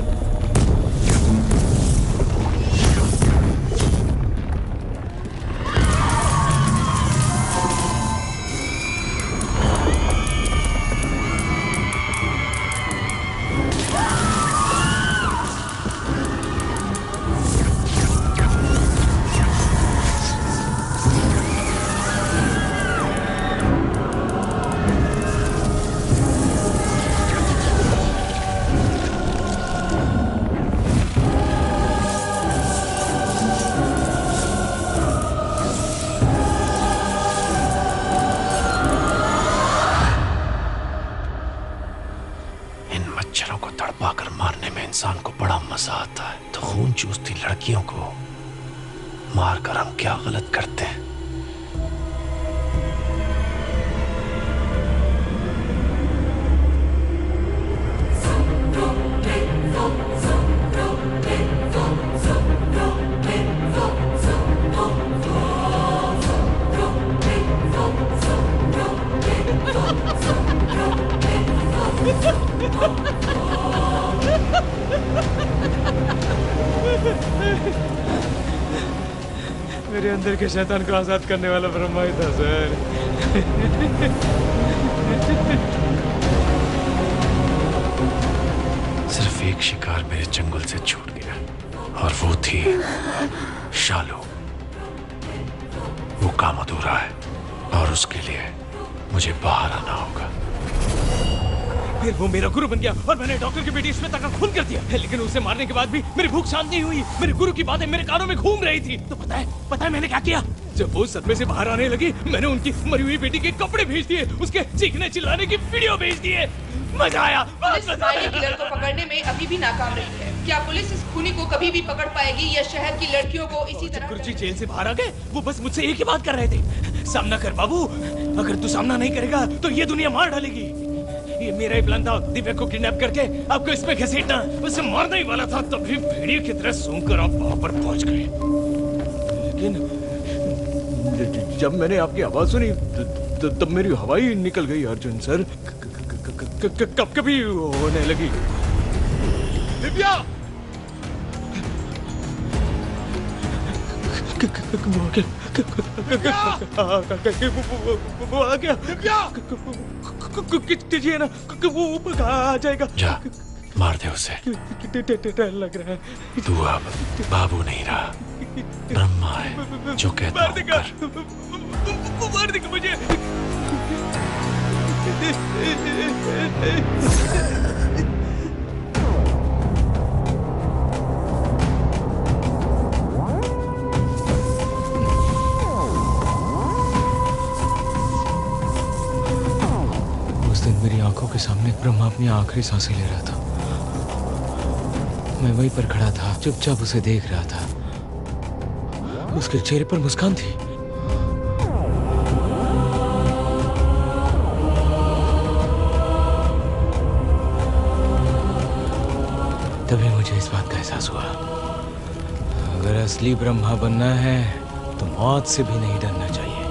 गुस्सा आता है तो खून चूसती लड़कियों को मारकर हम क्या गलत करते हैं? मेरे अंदर के शैतान को आजाद करने वाला ब्रह्मा ही था सर। सिर्फ एक शिकार मेरे चंगुल से छूट गया और वो थी शालू। वो काम अधूरा है और उसके लिए मुझे बाहर आना होगा। फिर वो मेरा गुरु बन गया और मैंने डॉक्टर की बेटी श्वेता का खून कर दिया, लेकिन उसे मारने के बाद भी मेरी भूख शांत नहीं हुई। मेरे गुरु की बातें मेरे कानों में घूम रही थी। तो पता है मैंने क्या किया? जब वो सदमे से बाहर आने लगी, मैंने उनकी मरी हुई बेटी के कपड़े भेज दिए, उसके चीखने चिल्लाने की वीडियो भेज दिए। मजा आया। पुलिस माइनर किलर को पकड़ने में अभी भी नाकाम रही है। क्या पुलिस इस खूनी को कभी भी पकड़ पाएगी या शहर की लड़कियों को इसी तरह? गुरुजी जेल से बाहर आ गए, वो बस मुझसे एक ही बात कर रहे थे, सामना कर बाबू। अगर तू सामना नहीं करेगा तो ये दुनिया मार डालेगी। ये मेरा ही प्लान था, दिव्या को किडनैप करके आपको इसमें घसीटना। उसे मारने ही वाला था, तभी भेड़िए की तरह सूंघकर आप वहां पर पहुंच गए। लेकिन जब मैंने आपकी आवाज सुनी तब मेरी हवा ही निकल गई अर्जुन सर। कब कभी होने लगी। दिव्या वो आ गया। कीजिए ना, वो आ जाएगा। जा मार दे उसे। डर लग रहा है। तू अब बाबू नहीं रहा, ब्रह्मा है जो कहता मार देगा, मार देगा मुझे। मेरी आंखों के सामने ब्रह्मा अपनी आखिरी सांसें ले रहा था। मैं वहीं पर खड़ा था, चुपचाप उसे देख रहा था। उसके चेहरे पर मुस्कान थी। तभी मुझे इस बात का एहसास हुआ, अगर असली ब्रह्मा बनना है तो मौत से भी नहीं डरना चाहिए।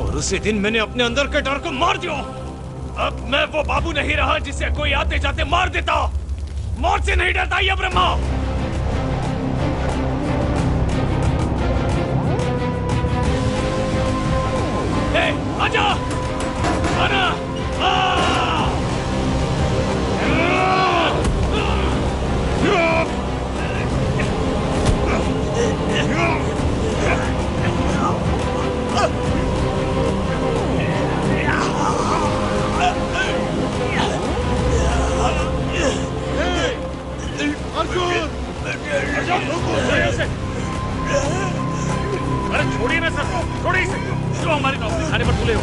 और उसी दिन मैंने अपने अंदर के डर को मार दिया। अब मैं वो बाबू नहीं रहा जिसे कोई आते जाते मार देता। मौत से नहीं डरता ये ब्रह्मा। आजा, आना, अरे छोड़िए ना सर, छोड़िए इसे। जो हमारी नौकरी खाने पर तुले हो।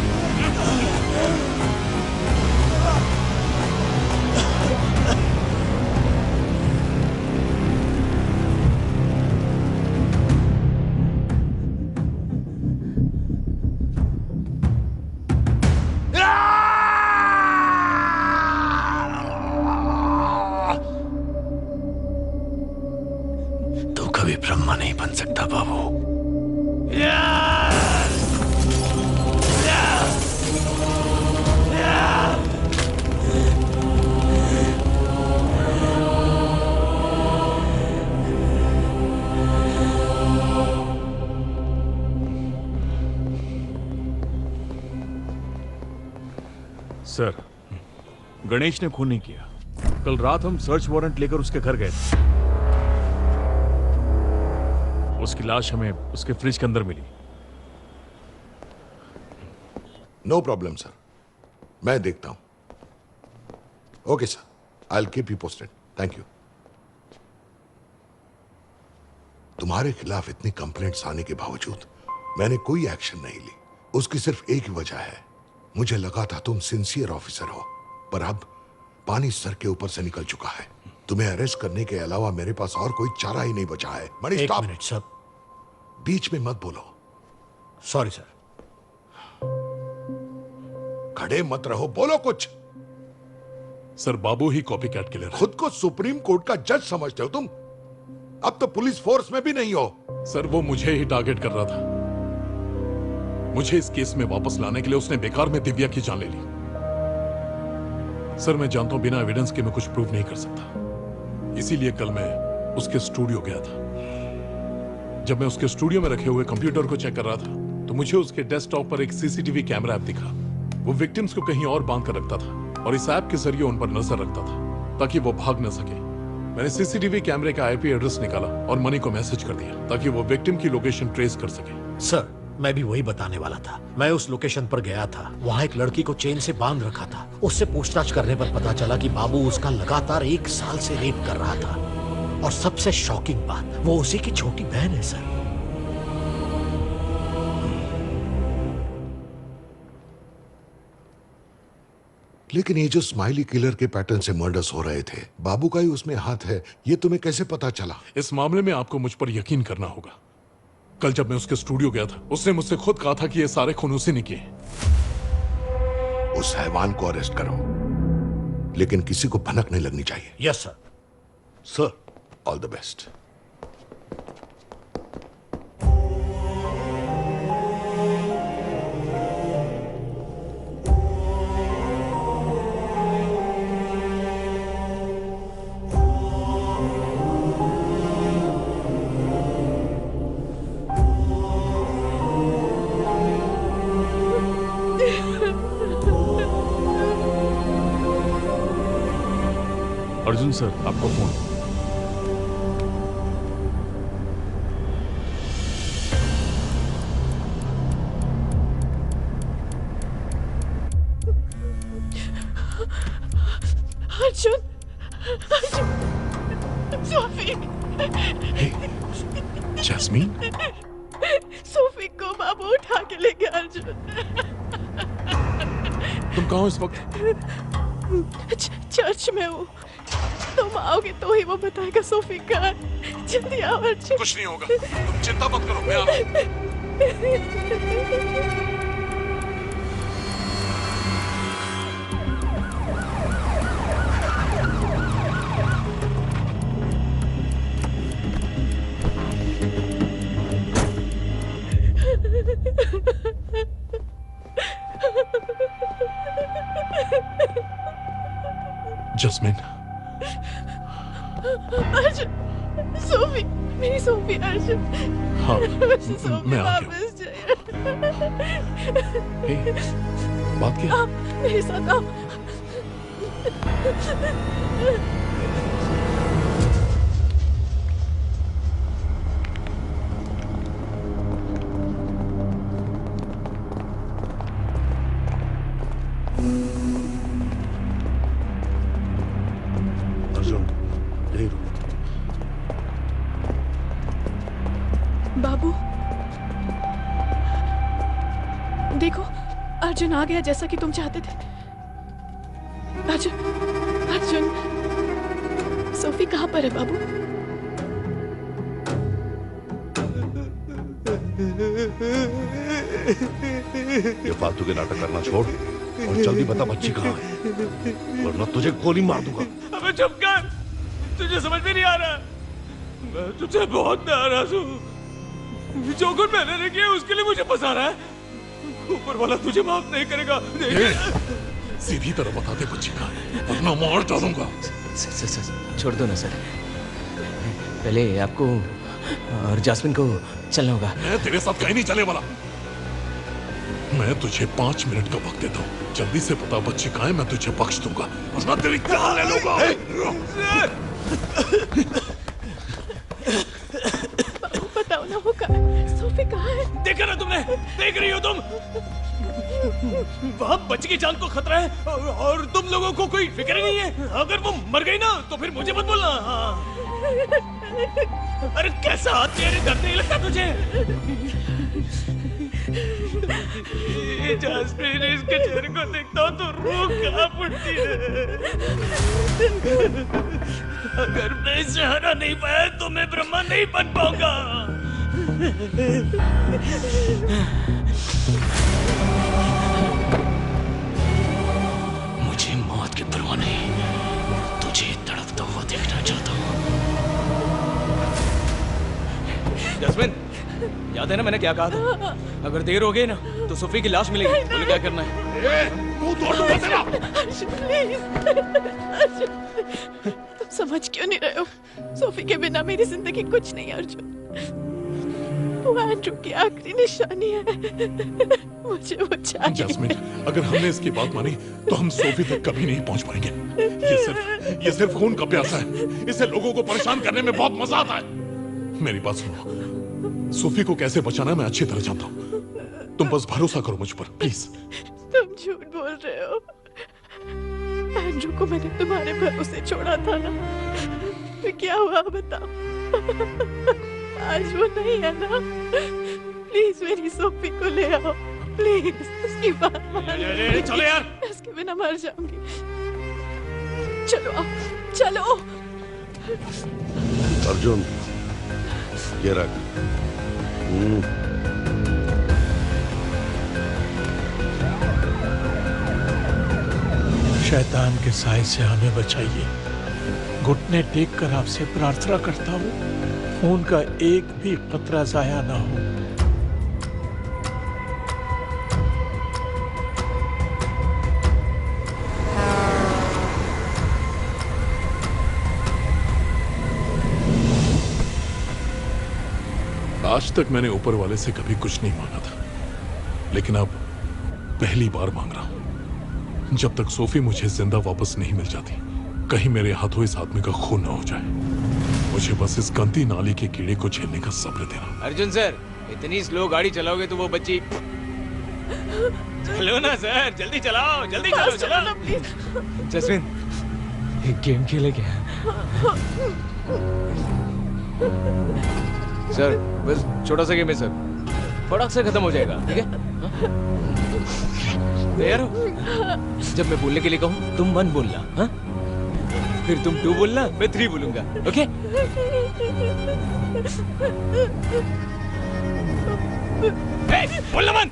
तू कभी ब्रह्मा नहीं बन सकता बाबू। सर, गणेश ने खून नहीं किया। कल रात हम सर्च वारंट लेकर उसके घर गए थे। उसकी लाश हमें उसके फ्रिज के अंदर मिली। नो प्रॉब्लम सर, मैं देखता हूं। Okay sir, I will keep you posted. Thank you. तुम्हारे खिलाफ इतनी कंप्लेंट्स आने के बावजूद मैंने कोई एक्शन नहीं ली। उसकी सिर्फ एक ही वजह है, मुझे लगा था तुम सिंसियर ऑफिसर हो, पर अब पानी सर के ऊपर से निकल चुका है। तुम्हें अरेस्ट करने के अलावा मेरे पास और कोई चारा ही नहीं बचा है। मणि, एक स्टॉप। मिनट सर, बीच में मत बोलो। Sorry sir. खड़े मत रहो, बोलो कुछ। सर, बाबू ही कॉपी कैट किलर है। खुद को सुप्रीम कोर्ट का जज समझते हो तुम? अब तो पुलिस फोर्स में भी नहीं हो। सर, वो मुझे ही टारगेट कर रहा था। मुझे इस केस में वापस लाने के लिए उसने बेकार में दिव्या की जान ले ली। सर, मैं जानता हूं बिना एविडेंस के मैं कुछ प्रूव नहीं कर सकता, इसीलिए कल मैं उसके स्टूडियो गया था। जब मैं उसके स्टूडियो में रखे हुए कंप्यूटर को चेक कर रहा था तो मुझे उसके डेस्कटॉप पर एक सीसीटीवी कैमरा ऐप दिखा। वो विक्टिम्स को कहीं और बांध कर रखता था और इस ऐप के जरिए उन पर नजर रखता था ताकि वो भाग न सके। मैंने सीसीटीवी कैमरे का आईपी एड्रेस निकाला और मनी को मैसेज कर दिया ताकि वो विक्टिम की लोकेशन ट्रेस कर सके। सर, मैं भी वही बताने वाला था। मैं उस लोकेशन पर गया था, वहाँ एक लड़की को चेन से बांध रखा था। उससे पूछताछ करने पर पता चला कि बाबू उसका लगातार 1 साल से रेप कर रहा था। और सबसे शॉकिंग बात, वो उसी की छोटी बहन है सर। लेकिन ये जो स्माइली किलर के पैटर्न से मर्डर्स हो रहे थे, बाबू का ही उसमें हाथ है, ये तुम्हें कैसे पता चला? इस मामले में आपको मुझ पर यकीन करना होगा। कल जब मैं उसके स्टूडियो गया था, उसने मुझसे खुद कहा था कि ये सारे खून उसी ने किए। उस हैवान को अरेस्ट करो, लेकिन किसी को भनक नहीं लगनी चाहिए। Yes sir. Sir, all the best. Arjun sir, आपका phone. Arjun, Arjun, Sophie. Jasmine, Sophie को बाबू उठा के ले गया। अर्जुन, तुम कहाँ हो इस वक्त? चर्च में हूँ। तुम आओगे तो ही वो बताएगा सोफी कहाँ है। जल्दी आओ अर्जुन। कुछ नहीं होगा, तुम चिंता मत करो, मैं आ रहा हूँ। जस्मिन, अर्जुन, सोफी, मेरी सोफी। अर्जुन, हाँ, सोफी मैं आ गया। वापस जाइए। बात क्या? आप मेरे साथ आओ। बाबू, देखो अर्जुन आ गया जैसा कि तुम चाहते थे। अर्जुन, अर्जुन, सोफी कहाँ पर है बाबू? ये फालतू के नाटक करना छोड़ और जल्दी बता बच्ची कहाँ है, वरना तुझे गोली मार दूंगा। अबे चुप कर, तुझे समझ में नहीं आ रहा। मैं तुझसे बहुत नाराज हूँ। जो कुछ मैंने नहीं किया उसके लिए मुझे फंसा रहा है। ऊपर वाला तुझे माफ नहीं करेगा। सीधी तरह बता दे बच्ची का, वरना मार डालूंगा। सर, छोड़ दो ना सर। पहले आपको और जास्मिन को चलना होगा। मैं तेरे साथ कहीं नहीं चलने वाला। मैं तुझे 5 मिनट का वक्त देता हूँ, जल्दी से बता बच्ची कहाँ है, मैं तुझे बख्श दूंगा, वरना तेरी जान ले लूंगा। बताओ ना वो कहाँ है? सोफी कहाँ है? देखा ना तुमने? देख रही हो तुम? वहाँ बच्ची की जान को खतरा है और तुम लोगों को कोई फिक्र नहीं है। अगर वो मर गई ना तो फिर मुझे मत बोलना। अरे कैसा हाथ मेरे दर्द नहीं लगता तुझे? जास्मिन, इसके चेहरे को देखता हूँ तो रूह कांप उठती है। अगर मैं इसे हरा नहीं पाया तो मैं ब्रह्मा नहीं बन पाऊंगा। मुझे मौत की परवाह नहीं, तुझे तड़पता हुआ देखना चाहता हूँ। जस्मिन, याद है ना मैंने क्या कहा था? अगर देर हो गई ना तो सोफी की लाश मिलेगी। बोले क्या करना है? तुम समझ क्यों नहीं रहे हो? सोफी के बिना मेरी जिंदगी कुछ नहीं अर्जुन। वो एंड्रू की आखिरी निशानी है। मुझे वो चाहिए। जैस्मिन, अगर हमने इसकी बात मानी तो हम सोफी तक कभी नहीं पहुंच पाएंगे। ये सिर्फ खून का प्यासा है। इससे लोगों को परेशान करने में बहुत मजा आता है। मेरी बात सुनो, सोफी को कैसे बचाना मैं अच्छी तरह जानता हूँ। तुम बस भरोसा करो मुझ पर, प्लीज। तुम झूठ बोल रहे हो। एंड्रू को मैंने तुम्हारे भरोसे छोड़ा था ना, तो क्या हुआ बताओ? आज वो नहीं है ना। प्लीज मेरी सोफी को ले आओ, प्लीज। उसकी बात मान लो। चलो यार, उसके बिना मर जाऊंगी। चलो आओ, चलो। अर्जुन, ये रख। शैतान के साए से हमें बचाइए। घुटने टेक कर आपसे प्रार्थना करता हूँ, खून का एक भी कतरा जाया ना हो। आज तक मैंने ऊपर वाले से कभी कुछ नहीं मांगा था, लेकिन अब पहली बार मांग रहा हूं। जब तक सोफी मुझे जिंदा वापस नहीं मिल जाती, कहीं मेरे हाथों इस आदमी का खून ना हो जाए। मुझे बस इस गंदी नाली के कीड़े को झेलने का सब्र देना। अर्जुन सर, इतनी स्लो गाड़ी चलाओगे तो वो बच्ची। चलो ना सर, जल्दी चलाओ, जल्दी चलो, चलो। जस्मिन, एक गेम खेले क्या? सर बस छोटा सा गेम है सर, फटाक से खत्म हो जाएगा, ठीक है? तैयार हो? जब मैं बोलने के लिए कहूँ तुम 1 बोलना, हाँ? फिर तुम 2 बोलना, मैं 3 बोलूंगा, ओके? बोलना 1।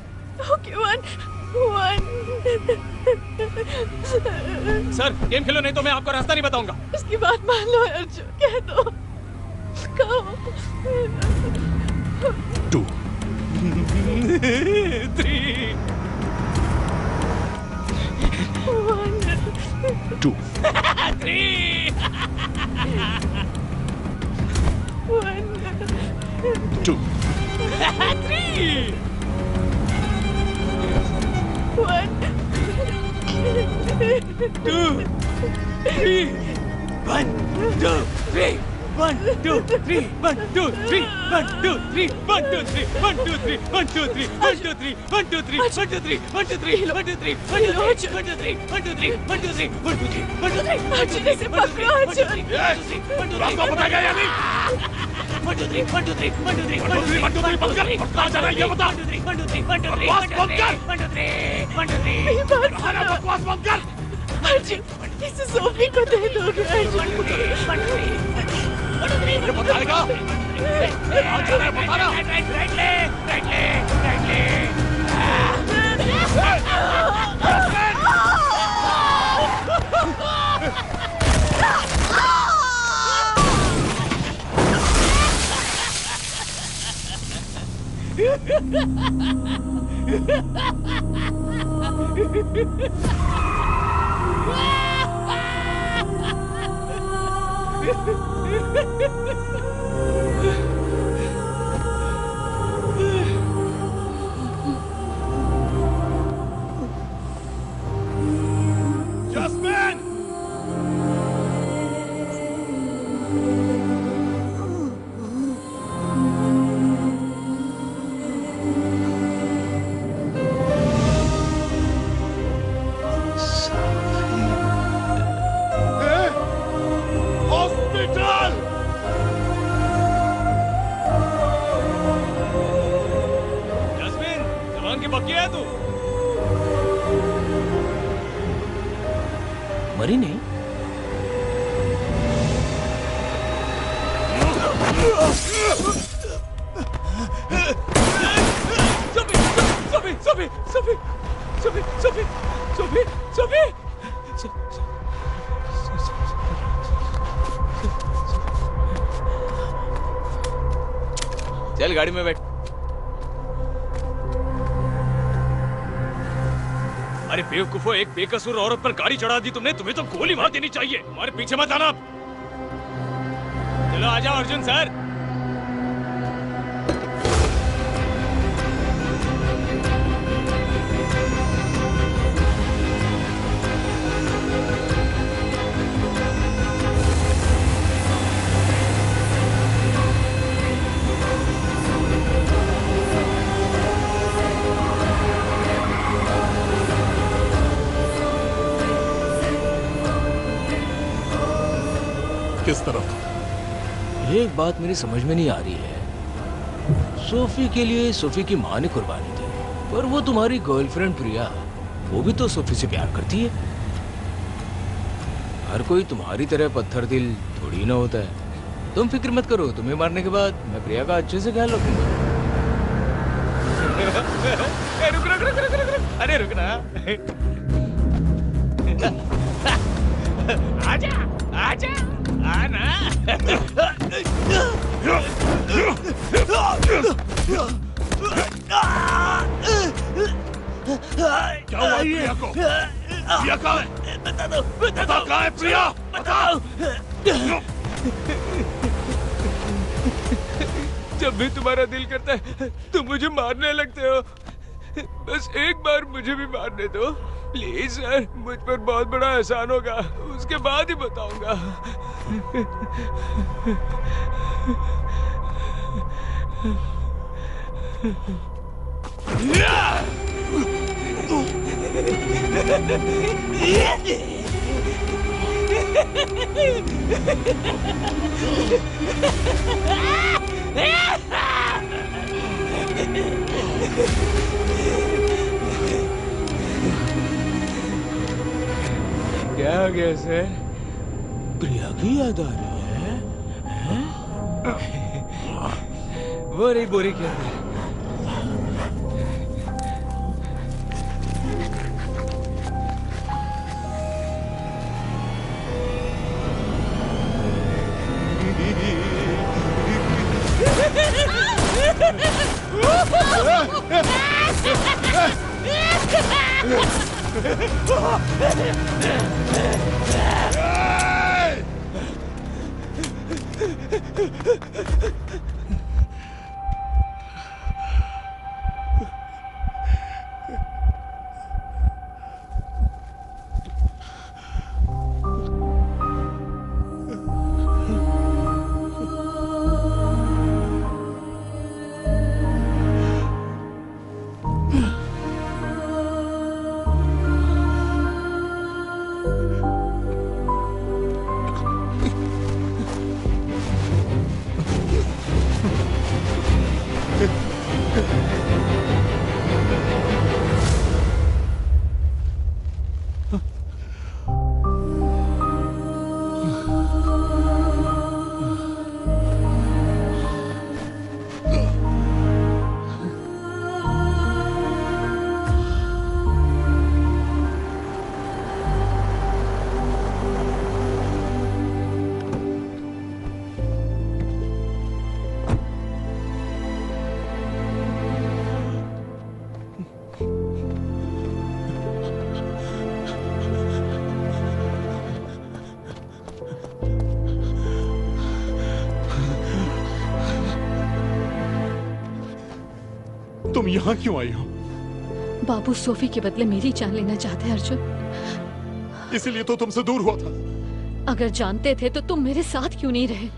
ओके, 1। सर गेम खेलो, नहीं तो मैं आपको रास्ता नहीं बताऊंगा। उसकी बात मान लो अर्जुन, कह दो। कहो। 2 3 2 3 2 3 2 3 1 2 3 1 2 3 1 2 3 1 2 3 1 2 3 1 2 3 1 2 3 1 2 3 1 2 3 1 2 3 1 2 3 1 2 3 1 2 3 1 2 3 1 2 3 1 2 3 1 2 3 1 2 3 अर्जुन इसे पकड़ो अर्जुन। रास्ता बताएगा या नहीं? 1 2 3 1 2 3 1 2 3 1 2 3 1 2 3 बंद कर। कहां जा रहा है ये बता। 1 2 3 1 2 3 1 2 3 बकवास बंद कर। 1 2 3 1 2 3 खाना बकवास बंद कर। अर्जुन इसे सोफी को दे दोगे अर्जुन। ये बताएगा? बताना। राइट ले। जस्मिन! हॉस्पिटल! जस्मिन, जवान की पक्की है तू? मरी नहीं? चल गाड़ी में बैठ। अरे बेवकूफो, एक बेकसूर औरत पर गाड़ी चढ़ा दी तुमने, तुम्हें तो गोली मार देनी चाहिए। हमारे पीछे मत आना। चलो आ जाओ अर्जुन सर। किस तरफ? एक बात मेरी समझ में नहीं आ रही है। सोफी के लिए सोफी की माँ ने कुर्बानी दी, पर वो तुम्हारी गर्लफ्रेंड प्रिया, वो भी तो सोफी से प्यार करती है। हर कोई तुम्हारी तरह पत्थर दिल थोड़ी ना होता है। तुम फिक्र मत करो, तुम्हें मारने के बाद मैं प्रिया का अच्छे से ख्याल रखूंगा। रुक रुक रुक रुक रुक, अरे रुकना। आजा आजा आना। क्या हुआ प्रिया को? प्रिया कहाँ है? बता कहाँ है प्रिया? बताओ। जब भी तुम्हारा दिल करता है तुम मुझे मारने लगते हो। बस एक बार मुझे भी मारने दो प्लीज सर, मुझ पर बहुत बड़ा एहसान होगा, उसके बाद ही बताऊंगा। क्या हो गया सर? प्रिया की याद आ रही है? वो रही बोरी के अंदर। तुम यहाँ क्यों आई हो? बाबू सोफी के बदले मेरी जान लेना चाहते हैं अर्जुन। इसीलिए तो तुमसे दूर हुआ था। अगर जानते थे तो तुम मेरे साथ क्यों नहीं रहे?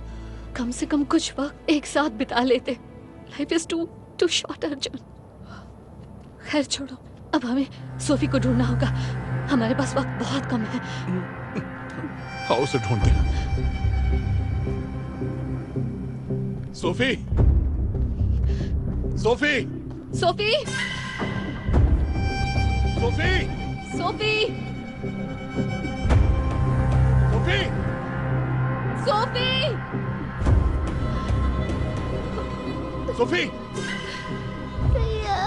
कम से कम कुछ वक्त एक साथ बिता लेते। Life is too short Arjun. खैर छोड़ो, अब हमें सोफी को ढूंढना होगा। हमारे पास वक्त बहुत कम है। आओ उसे ढूंढते हैं। Sophie, Sophie, Sophie, Sophie, Sophie, Sophie, Sophie, Sophie, Priya,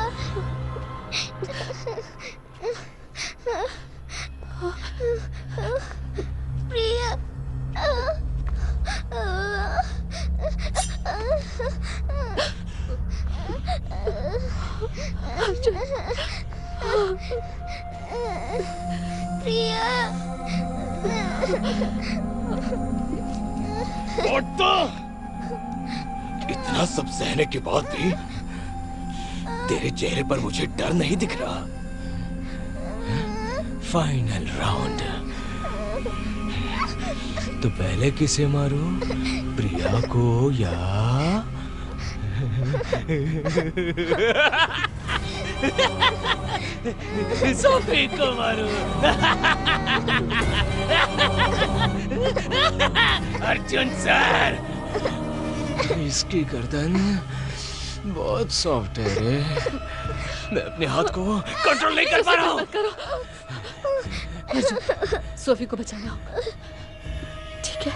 इतना सब सहने के बाद भी तेरे चेहरे पर मुझे डर नहीं दिख रहा। Final round. तो पहले किसे मारूं, प्रिया को या सोफी को मारूं? अर्जुन सर, इसकी गर्दन बहुत सॉफ्ट है रे। मैं अपने हाथ को कंट्रोल नहीं कर पा रहा हूँ। अर्जुन, सोफी को बचाना होगा, ठीक है?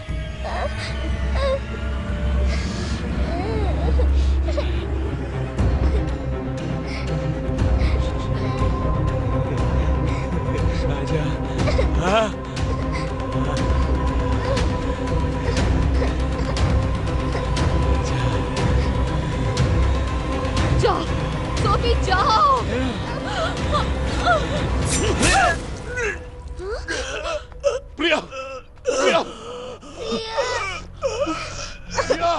आजा। हाँ। जाओ, सोफी जाओ। प्रिया, प्रिया, प्रिया,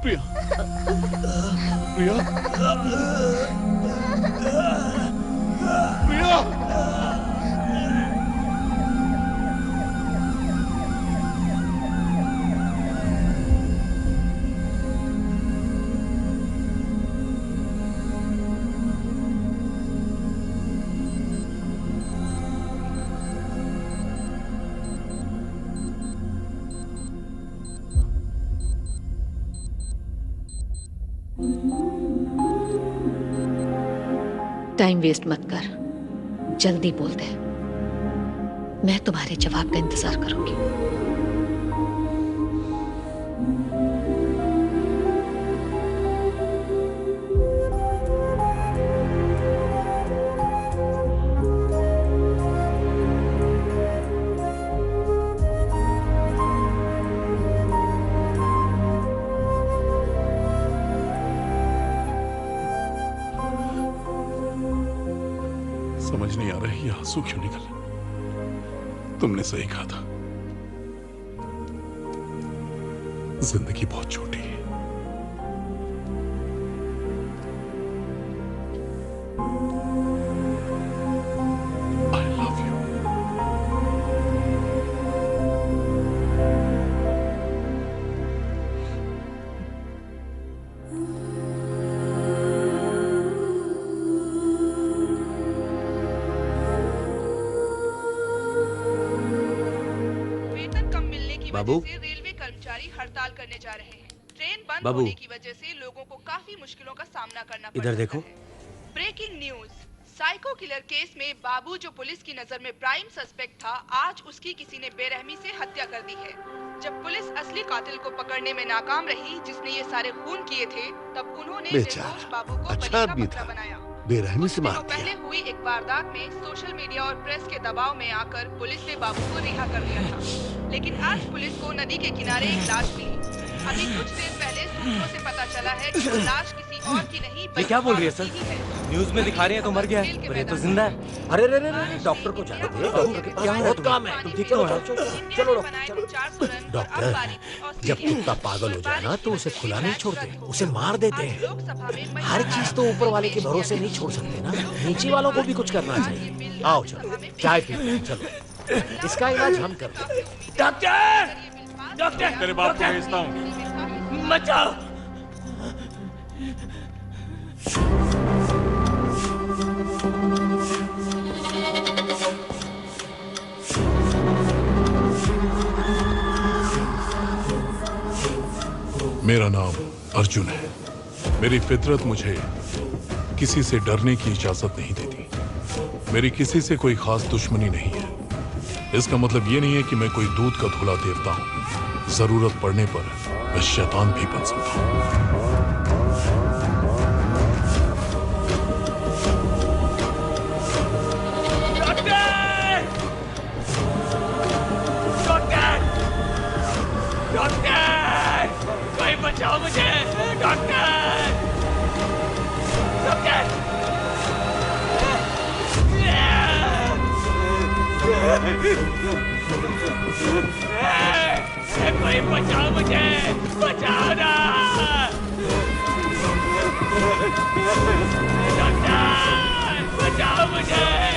प्रिया, प्रिया, प्रिया। टाइम वेस्ट मत कर, जल्दी बोल दे। मैं तुम्हारे जवाब का इंतजार करूंगी। समझ नहीं आ रहा है ये आंसू क्यों निकले। तुमने सही कहा था, जिंदगी बहुत छोटी है। I love you. Babu, railway कर्मचारी हड़ताल करने जा रहे हैं। ट्रेन बंद होने की वजह से लोगों को काफी मुश्किलों का सामना करना पड़ इधर देखो। Breaking news, psycho killer case में बाबू जो पुलिस की नजर में प्राइम सस्पेक्ट था, आज उसकी किसी ने बेरहमी से हत्या कर दी है। जब पुलिस असली कातिल को पकड़ने में नाकाम रही, जिसने ये सारे खून किए थे, तब उन्होंने निर्दोष बाबू को बलि का बकरा बनाया। बेरहमी से मार दिया। पहले हुई एक वारदात में सोशल मीडिया और प्रेस के दबाव में आकर पुलिस ने बाबू को रिहा कर दिया था, लेकिन आज पुलिस को नदी के किनारे एक लाश मिली। अभी कुछ देर पहले सूत्रों से पता चला है कि वो लाश किसी और की नहीं, ये क्या बोल रही है सर? न्यूज में दिखा रही है तो मर गया है, पर ये तो जिंदा है। अरे रे रे रे, डॉक्टर को जाने दो, डॉक्टर के पास बहुत काम है। तुम ठीक तो हो? चलो डॉक्टर, जब कुत्ता पागल हो जाए ना तो उसे खुला नहीं छोड़ते, उसे मार देते हैं। हर चीज तो ऊपर वाले के भरोसे नहीं छोड़ सकते ना, नीचे वालों को भी कुछ करना चाहिए। आओ चलो चाय पीते, चलो इसका इलाज हम करते हैं। डॉक्टर, डॉक्टर, तेरे बाप को भेजता हूँ। बचाओ। मेरा नाम अर्जुन है। मेरी फितरत मुझे किसी से डरने की इजाजत नहीं देती। मेरी किसी से कोई खास दुश्मनी नहीं है। इसका मतलब ये नहीं है कि मैं कोई दूध का धुला देवता हूं। जरूरत पड़ने पर मैं शैतान भी बन सकता हूं। डॉक्टर! कोई बचाओ मुझे! डॉक्टर! डॉक्टर! कोई बचाओ मुझे! बचाओ ना! डॉक्टर! बचाओ मुझे!